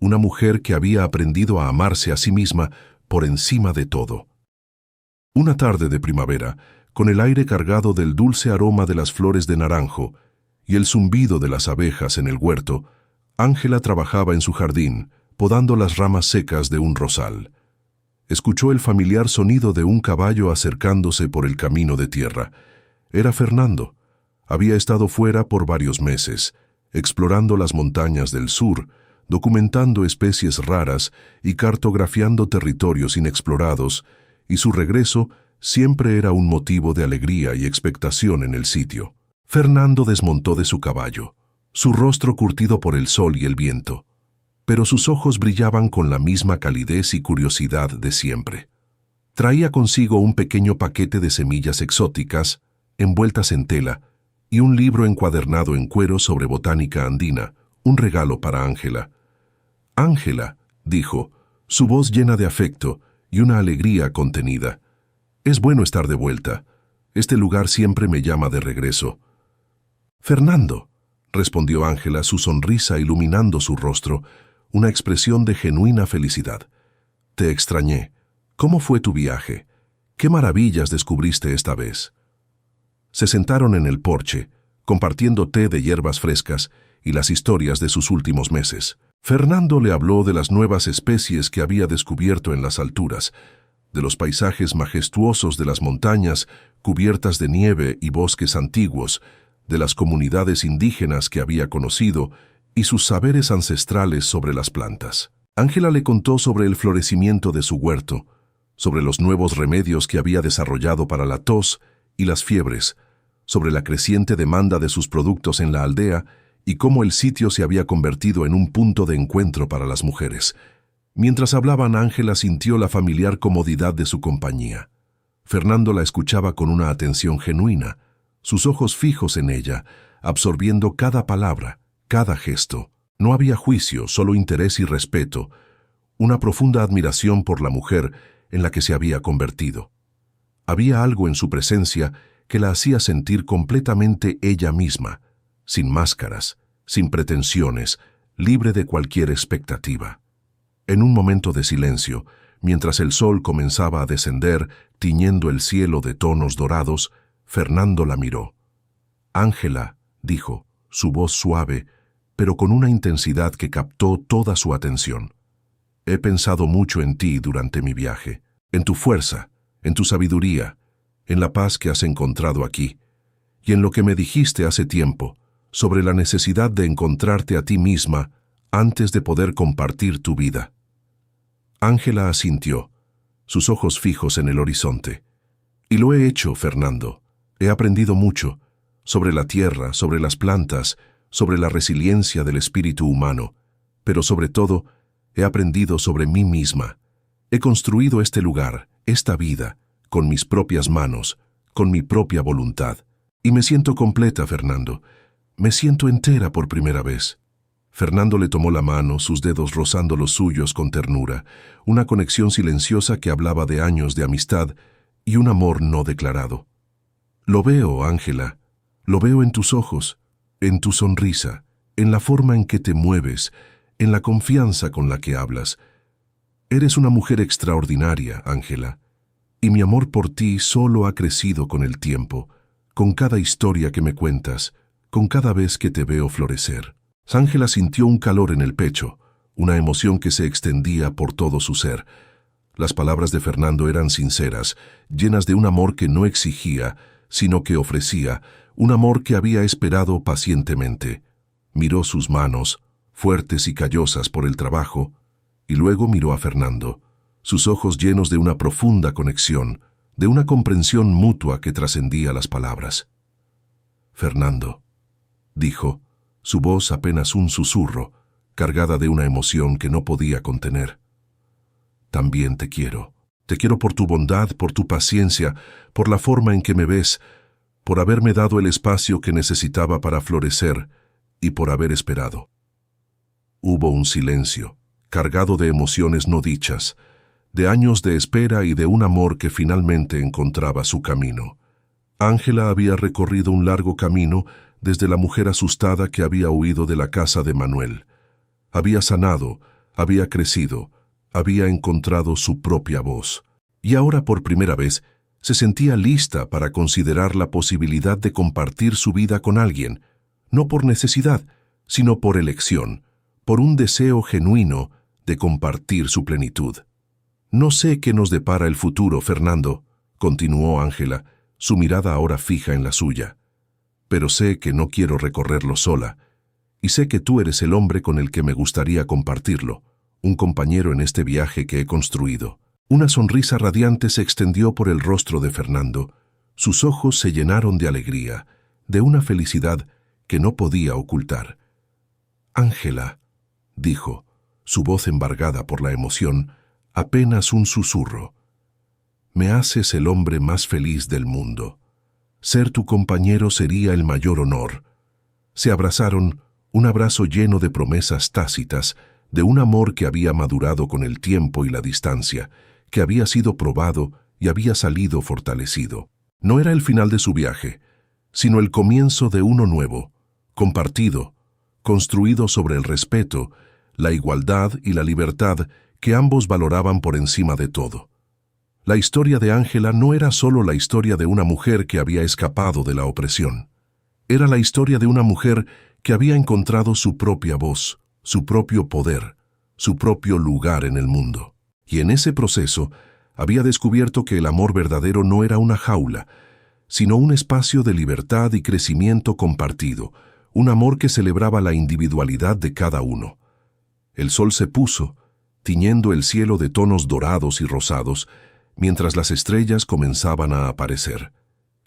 una mujer que había aprendido a amarse a sí misma por encima de todo. Una tarde de primavera, con el aire cargado del dulce aroma de las flores de naranjo y el zumbido de las abejas en el huerto, Ángela trabajaba en su jardín, podando las ramas secas de un rosal. Escuchó el familiar sonido de un caballo acercándose por el camino de tierra. Era Fernando. Había estado fuera por varios meses, explorando las montañas del sur, documentando especies raras y cartografiando territorios inexplorados, y su regreso siempre era un motivo de alegría y expectación en el sitio. Fernando desmontó de su caballo, su rostro curtido por el sol y el viento, pero sus ojos brillaban con la misma calidez y curiosidad de siempre. Traía consigo un pequeño paquete de semillas exóticas, envueltas en tela, y un libro encuadernado en cuero sobre botánica andina, un regalo para Ángela. «Ángela», dijo, su voz llena de afecto y una alegría contenida. «Es bueno estar de vuelta. Este lugar siempre me llama de regreso». «Fernando», respondió Ángela, su sonrisa iluminando su rostro, una expresión de genuina felicidad. Te extrañé. ¿Cómo fue tu viaje? ¿Qué maravillas descubriste esta vez? Se sentaron en el porche, compartiendo té de hierbas frescas y las historias de sus últimos meses. Fernando le habló de las nuevas especies que había descubierto en las alturas, de los paisajes majestuosos de las montañas cubiertas de nieve y bosques antiguos, de las comunidades indígenas que había conocido y sus saberes ancestrales sobre las plantas. Ángela le contó sobre el florecimiento de su huerto, sobre los nuevos remedios que había desarrollado para la tos y las fiebres, sobre la creciente demanda de sus productos en la aldea y cómo el sitio se había convertido en un punto de encuentro para las mujeres. Mientras hablaban, Ángela sintió la familiar comodidad de su compañía. Fernando la escuchaba con una atención genuina, sus ojos fijos en ella, absorbiendo cada palabra, cada gesto. No había juicio, solo interés y respeto, una profunda admiración por la mujer en la que se había convertido. Había algo en su presencia que la hacía sentir completamente ella misma, sin máscaras, sin pretensiones, libre de cualquier expectativa. En un momento de silencio, mientras el sol comenzaba a descender, tiñendo el cielo de tonos dorados, Fernando la miró. «Ángela», dijo, su voz suave, pero con una intensidad que captó toda su atención. «He pensado mucho en ti durante mi viaje, en tu fuerza, en tu sabiduría, en la paz que has encontrado aquí, y en lo que me dijiste hace tiempo, sobre la necesidad de encontrarte a ti misma antes de poder compartir tu vida». Ángela asintió, sus ojos fijos en el horizonte. «Y lo he hecho, Fernando. He aprendido mucho, sobre la tierra, sobre las plantas, sobre la resiliencia del espíritu humano, pero sobre todo, he aprendido sobre mí misma. He construido este lugar, esta vida, con mis propias manos, con mi propia voluntad. Y me siento completa, Fernando. Me siento entera por primera vez». Fernando le tomó la mano, sus dedos rozando los suyos con ternura, una conexión silenciosa que hablaba de años de amistad y un amor no declarado. «Lo veo, Ángela, lo veo en tus ojos, en tu sonrisa, en la forma en que te mueves, en la confianza con la que hablas. Eres una mujer extraordinaria, Ángela, y mi amor por ti solo ha crecido con el tiempo, con cada historia que me cuentas, con cada vez que te veo florecer». Ángela sintió un calor en el pecho, una emoción que se extendía por todo su ser. Las palabras de Fernando eran sinceras, llenas de un amor que no exigía, sino que ofrecía, un amor que había esperado pacientemente. Miró sus manos, fuertes y callosas por el trabajo, y luego miró a Fernando, sus ojos llenos de una profunda conexión, de una comprensión mutua que trascendía las palabras. «Fernando», dijo, su voz apenas un susurro, cargada de una emoción que no podía contener. «También te quiero. Te quiero por tu bondad, por tu paciencia, por la forma en que me ves, por haberme dado el espacio que necesitaba para florecer y por haber esperado». Hubo un silencio, cargado de emociones no dichas, de años de espera y de un amor que finalmente encontraba su camino. Ángela había recorrido un largo camino desde la mujer asustada que había huido de la casa de Manuel. Había sanado, había crecido, había encontrado su propia voz. Y ahora por primera vez se sentía lista para considerar la posibilidad de compartir su vida con alguien, no por necesidad, sino por elección, por un deseo genuino de compartir su plenitud. «No sé qué nos depara el futuro, Fernando», continuó Ángela, su mirada ahora fija en la suya. «Pero sé que no quiero recorrerlo sola, y sé que tú eres el hombre con el que me gustaría compartirlo, un compañero en este viaje que he construido». Una sonrisa radiante se extendió por el rostro de Fernando. Sus ojos se llenaron de alegría, de una felicidad que no podía ocultar. «Ángela», dijo, su voz embargada por la emoción, apenas un susurro, «me haces el hombre más feliz del mundo. Ser tu compañero sería el mayor honor». Se abrazaron, un abrazo lleno de promesas tácitas, de un amor que había madurado con el tiempo y la distancia, que había sido probado y había salido fortalecido. No era el final de su viaje, sino el comienzo de uno nuevo, compartido, construido sobre el respeto, la igualdad y la libertad que ambos valoraban por encima de todo. La historia de Ángela no era solo la historia de una mujer que había escapado de la opresión. Era la historia de una mujer que había encontrado su propia voz, su propio poder, su propio lugar en el mundo. Y en ese proceso había descubierto que el amor verdadero no era una jaula, sino un espacio de libertad y crecimiento compartido, un amor que celebraba la individualidad de cada uno. El sol se puso, tiñendo el cielo de tonos dorados y rosados, mientras las estrellas comenzaban a aparecer.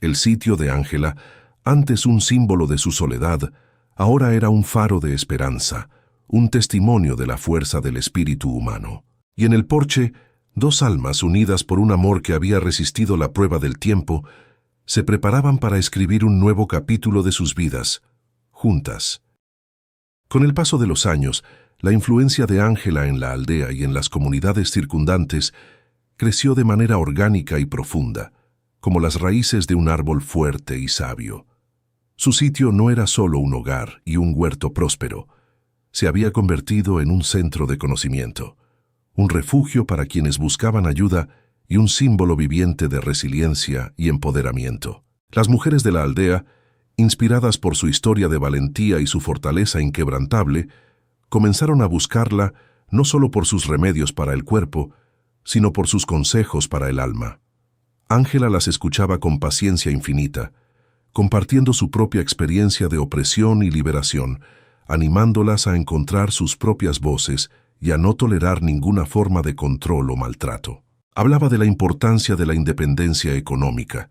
El sitio de Ángela, antes un símbolo de su soledad, ahora era un faro de esperanza, un testimonio de la fuerza del espíritu humano. Y en el porche, dos almas unidas por un amor que había resistido la prueba del tiempo, se preparaban para escribir un nuevo capítulo de sus vidas, juntas. Con el paso de los años, la influencia de Ángela en la aldea y en las comunidades circundantes creció de manera orgánica y profunda, como las raíces de un árbol fuerte y sabio. Su sitio no era solo un hogar y un huerto próspero, se había convertido en un centro de conocimiento, un refugio para quienes buscaban ayuda y un símbolo viviente de resiliencia y empoderamiento. Las mujeres de la aldea, inspiradas por su historia de valentía y su fortaleza inquebrantable, comenzaron a buscarla no solo por sus remedios para el cuerpo, sino por sus consejos para el alma. Ángela las escuchaba con paciencia infinita, compartiendo su propia experiencia de opresión y liberación, animándolas a encontrar sus propias voces y a no tolerar ninguna forma de control o maltrato. Hablaba de la importancia de la independencia económica,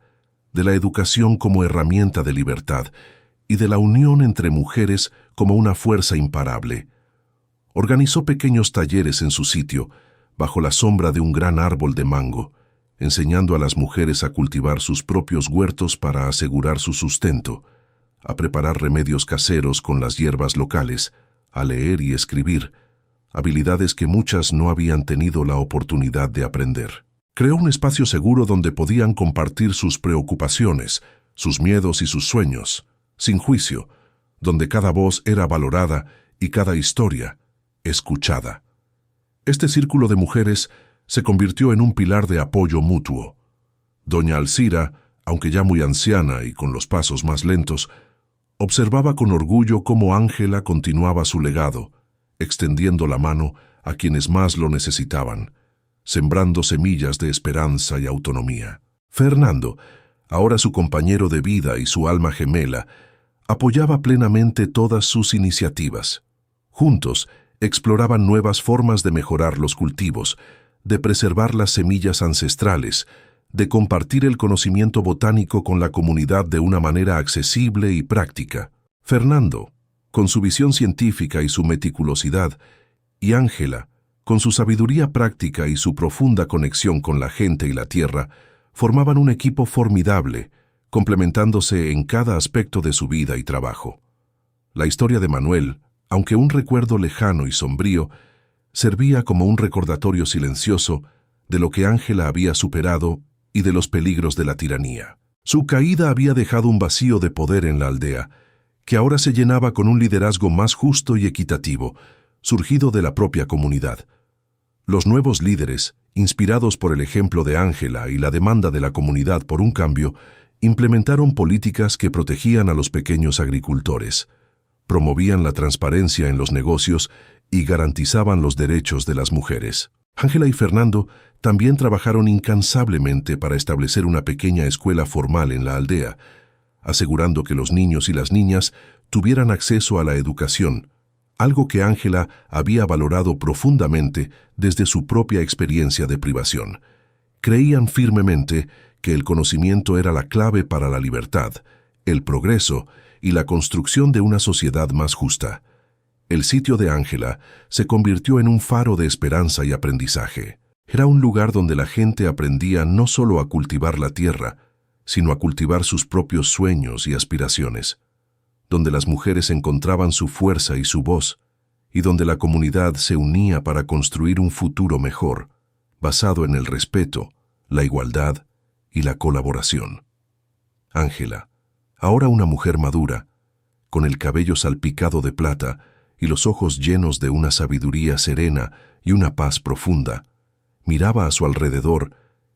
de la educación como herramienta de libertad y de la unión entre mujeres como una fuerza imparable. Organizó pequeños talleres en su sitio, bajo la sombra de un gran árbol de mango, enseñando a las mujeres a cultivar sus propios huertos para asegurar su sustento, a preparar remedios caseros con las hierbas locales, a leer y escribir, habilidades que muchas no habían tenido la oportunidad de aprender. Creó un espacio seguro donde podían compartir sus preocupaciones, sus miedos y sus sueños, sin juicio, donde cada voz era valorada y cada historia escuchada. Este círculo de mujeres se convirtió en un pilar de apoyo mutuo. Doña Alcira, aunque ya muy anciana y con los pasos más lentos, observaba con orgullo cómo Ángela continuaba su legado, extendiendo la mano a quienes más lo necesitaban, sembrando semillas de esperanza y autonomía. Fernando, ahora su compañero de vida y su alma gemela, apoyaba plenamente todas sus iniciativas. Juntos, exploraban nuevas formas de mejorar los cultivos, de preservar las semillas ancestrales, de compartir el conocimiento botánico con la comunidad de una manera accesible y práctica. Fernando, con su visión científica y su meticulosidad, y Ángela, con su sabiduría práctica y su profunda conexión con la gente y la tierra, formaban un equipo formidable, complementándose en cada aspecto de su vida y trabajo. La historia de Manuel, aunque un recuerdo lejano y sombrío, servía como un recordatorio silencioso de lo que Ángela había superado y de los peligros de la tiranía. Su caída había dejado un vacío de poder en la aldea, que ahora se llenaba con un liderazgo más justo y equitativo, surgido de la propia comunidad. Los nuevos líderes, inspirados por el ejemplo de Ángela y la demanda de la comunidad por un cambio, implementaron políticas que protegían a los pequeños agricultores, promovían la transparencia en los negocios y garantizaban los derechos de las mujeres. Ángela y Fernando también trabajaron incansablemente para establecer una pequeña escuela formal en la aldea, asegurando que los niños y las niñas tuvieran acceso a la educación, algo que Ángela había valorado profundamente desde su propia experiencia de privación. Creían firmemente que el conocimiento era la clave para la libertad, el progreso y la construcción de una sociedad más justa. El sitio de Ángela se convirtió en un faro de esperanza y aprendizaje. Era un lugar donde la gente aprendía no solo a cultivar la tierra, sino a cultivar sus propios sueños y aspiraciones, donde las mujeres encontraban su fuerza y su voz, y donde la comunidad se unía para construir un futuro mejor, basado en el respeto, la igualdad y la colaboración. Ángela, ahora una mujer madura, con el cabello salpicado de plata y los ojos llenos de una sabiduría serena y una paz profunda. Miraba a su alrededor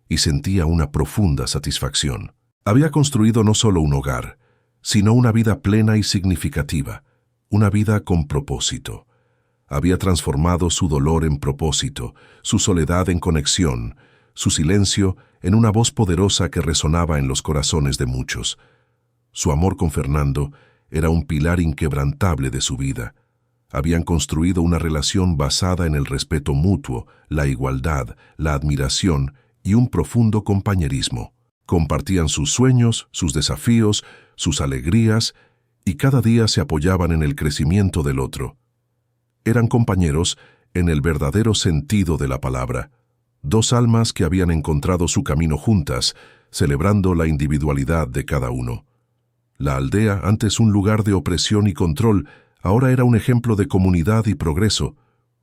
y sentía una profunda satisfacción. Había construido no solo un hogar, sino una vida plena y significativa, una vida con propósito. Había transformado su dolor en propósito, su soledad en conexión, su silencio en una voz poderosa que resonaba en los corazones de muchos. Su amor con Fernando era un pilar inquebrantable de su vida. Habían construido una relación basada en el respeto mutuo, la igualdad, la admiración y un profundo compañerismo. Compartían sus sueños, sus desafíos, sus alegrías, y cada día se apoyaban en el crecimiento del otro. Eran compañeros en el verdadero sentido de la palabra, dos almas que habían encontrado su camino juntas, celebrando la individualidad de cada uno. La aldea, antes un lugar de opresión y control, ahora era un ejemplo de comunidad y progreso,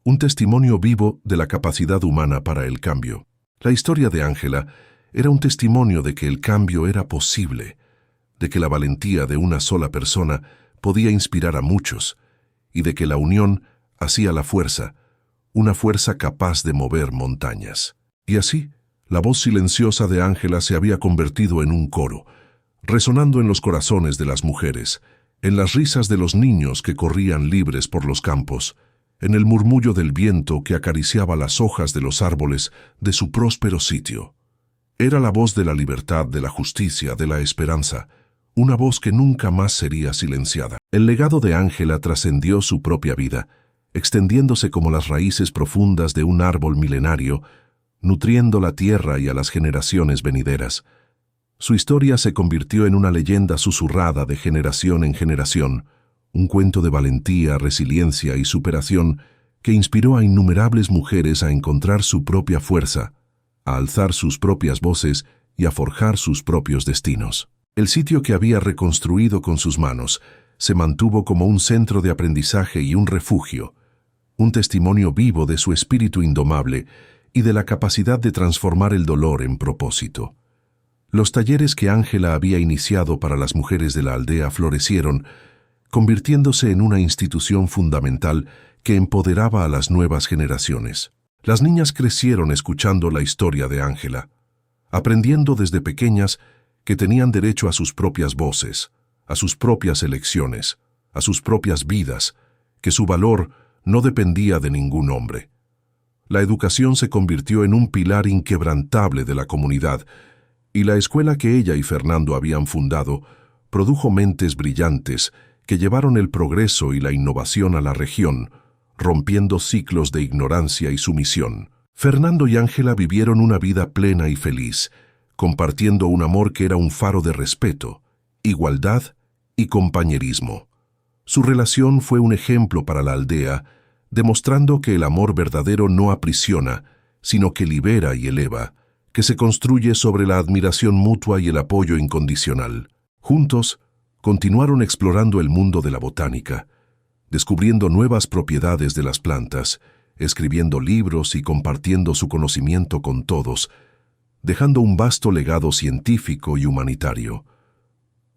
un testimonio vivo de la capacidad humana para el cambio. La historia de Ángela era un testimonio de que el cambio era posible, de que la valentía de una sola persona podía inspirar a muchos, y de que la unión hacía la fuerza, una fuerza capaz de mover montañas. Y así, la voz silenciosa de Ángela se había convertido en un coro, resonando en los corazones de las mujeres, en las risas de los niños que corrían libres por los campos, en el murmullo del viento que acariciaba las hojas de los árboles de su próspero sitio. Era la voz de la libertad, de la justicia, de la esperanza, una voz que nunca más sería silenciada. El legado de Ángela trascendió su propia vida, extendiéndose como las raíces profundas de un árbol milenario, nutriendo la tierra y a las generaciones venideras. Su historia se convirtió en una leyenda susurrada de generación en generación, un cuento de valentía, resiliencia y superación que inspiró a innumerables mujeres a encontrar su propia fuerza, a alzar sus propias voces y a forjar sus propios destinos. El sitio que había reconstruido con sus manos se mantuvo como un centro de aprendizaje y un refugio, un testimonio vivo de su espíritu indomable y de la capacidad de transformar el dolor en propósito. Los talleres que Ángela había iniciado para las mujeres de la aldea florecieron, convirtiéndose en una institución fundamental que empoderaba a las nuevas generaciones. Las niñas crecieron escuchando la historia de Ángela, aprendiendo desde pequeñas que tenían derecho a sus propias voces, a sus propias elecciones, a sus propias vidas, que su valor no dependía de ningún hombre. La educación se convirtió en un pilar inquebrantable de la comunidad, y la escuela que ella y Fernando habían fundado produjo mentes brillantes que llevaron el progreso y la innovación a la región, rompiendo ciclos de ignorancia y sumisión. Fernando y Ángela vivieron una vida plena y feliz, compartiendo un amor que era un faro de respeto, igualdad y compañerismo. Su relación fue un ejemplo para la aldea, demostrando que el amor verdadero no aprisiona, sino que libera y eleva, que se construye sobre la admiración mutua y el apoyo incondicional. Juntos, continuaron explorando el mundo de la botánica, descubriendo nuevas propiedades de las plantas, escribiendo libros y compartiendo su conocimiento con todos, dejando un vasto legado científico y humanitario.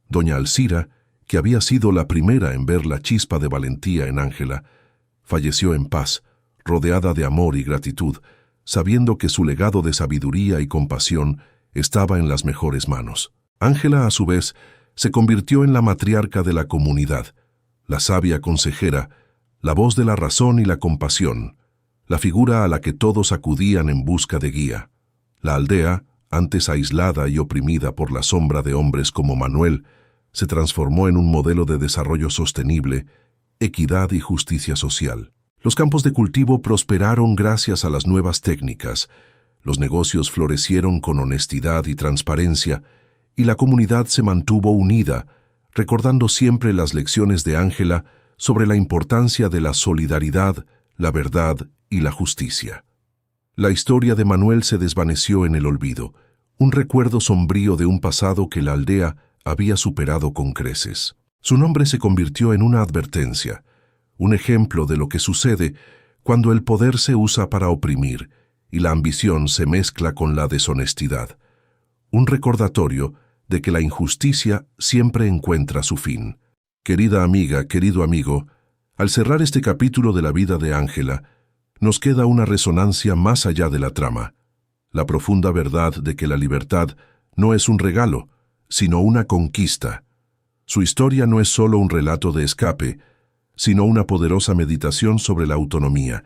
Doña Alcira, que había sido la primera en ver la chispa de valentía en Ángela, falleció en paz, rodeada de amor y gratitud, sabiendo que su legado de sabiduría y compasión estaba en las mejores manos. Ángela, a su vez, se convirtió en la matriarca de la comunidad, la sabia consejera, la voz de la razón y la compasión, la figura a la que todos acudían en busca de guía. La aldea, antes aislada y oprimida por la sombra de hombres como Manuel, se transformó en un modelo de desarrollo sostenible, equidad y justicia social. Los campos de cultivo prosperaron gracias a las nuevas técnicas, los negocios florecieron con honestidad y transparencia, y la comunidad se mantuvo unida, recordando siempre las lecciones de Ángela sobre la importancia de la solidaridad, la verdad y la justicia. La historia de Manuel se desvaneció en el olvido, un recuerdo sombrío de un pasado que la aldea había superado con creces. Su nombre se convirtió en una advertencia, un ejemplo de lo que sucede cuando el poder se usa para oprimir y la ambición se mezcla con la deshonestidad. Un recordatorio de que la injusticia siempre encuentra su fin. Querida amiga, querido amigo, Al cerrar este capítulo de la vida de Ángela, nos queda una resonancia más allá de la trama, la profunda verdad de que la libertad no es un regalo, sino una conquista. Su historia no es solo un relato de escape, sino una poderosa meditación sobre la autonomía,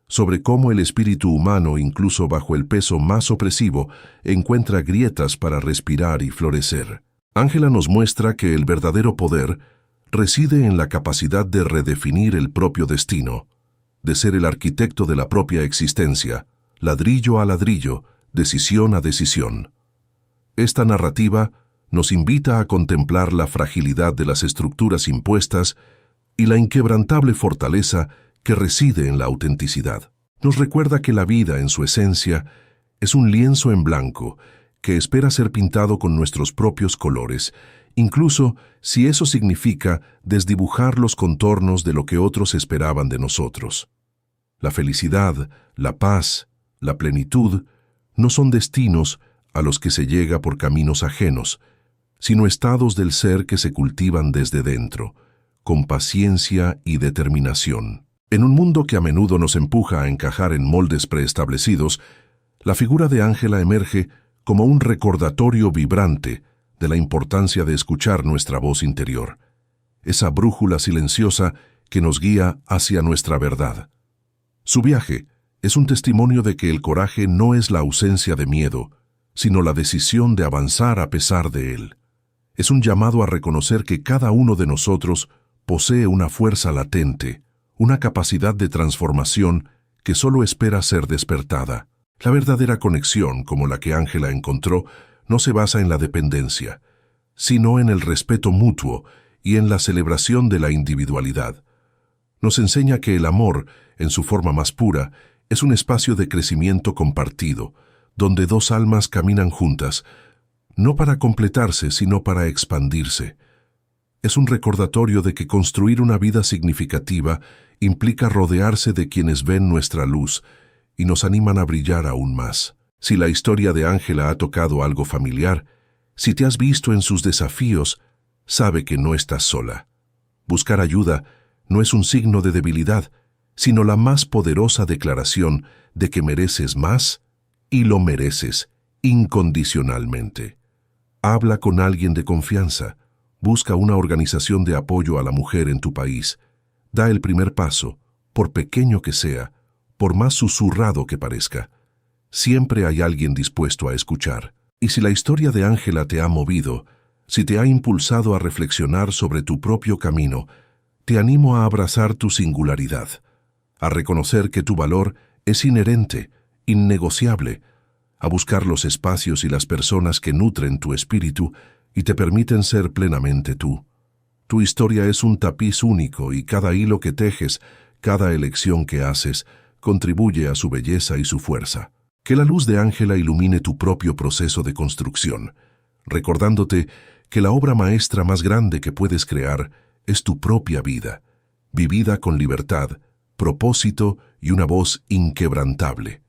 sobre cómo el espíritu humano, incluso bajo el peso más opresivo, encuentra grietas para respirar y florecer. Ángela nos muestra que el verdadero poder reside en la capacidad de redefinir el propio destino, de ser el arquitecto de la propia existencia, ladrillo a ladrillo, decisión a decisión. Esta narrativa nos invita a contemplar la fragilidad de las estructuras impuestas y la inquebrantable fortaleza que reside en la autenticidad. Nos recuerda que la vida, en su esencia, es un lienzo en blanco que espera ser pintado con nuestros propios colores, incluso si eso significa desdibujar los contornos de lo que otros esperaban de nosotros. La felicidad, la paz, la plenitud no son destinos a los que se llega por caminos ajenos, sino estados del ser que se cultivan desde dentro, con paciencia y determinación. En un mundo que a menudo nos empuja a encajar en moldes preestablecidos, la figura de Ángela emerge como un recordatorio vibrante de la importancia de escuchar nuestra voz interior, esa brújula silenciosa que nos guía hacia nuestra verdad. Su viaje es un testimonio de que el coraje no es la ausencia de miedo, sino la decisión de avanzar a pesar de él. Es un llamado a reconocer que cada uno de nosotros posee una fuerza latente, una capacidad de transformación que solo espera ser despertada. La verdadera conexión, como la que Ángela encontró, no se basa en la dependencia, sino en el respeto mutuo y en la celebración de la individualidad. Nos enseña que el amor, en su forma más pura, es un espacio de crecimiento compartido, donde dos almas caminan juntas, no para completarse, sino para expandirse. Es un recordatorio de que construir una vida significativa implica rodearse de quienes ven nuestra luz y nos animan a brillar aún más. Si la historia de Ángela ha tocado algo familiar, si te has visto en sus desafíos, sabe que no estás sola. Buscar ayuda no es un signo de debilidad, sino la más poderosa declaración de que mereces más y lo mereces incondicionalmente. Habla con alguien de confianza, busca una organización de apoyo a la mujer en tu país, da el primer paso, por pequeño que sea, por más susurrado que parezca. Siempre hay alguien dispuesto a escuchar. Y si la historia de Ángela te ha movido, si te ha impulsado a reflexionar sobre tu propio camino, te animo a abrazar tu singularidad, a reconocer que tu valor es inherente, innegociable, a buscar los espacios y las personas que nutren tu espíritu y te permiten ser plenamente tú. Tu historia es un tapiz único y cada hilo que tejes, cada elección que haces, contribuye a su belleza y su fuerza. Que la luz de Ángela ilumine tu propio proceso de construcción, recordándote que la obra maestra más grande que puedes crear es tu propia vida, vivida con libertad, propósito y una voz inquebrantable.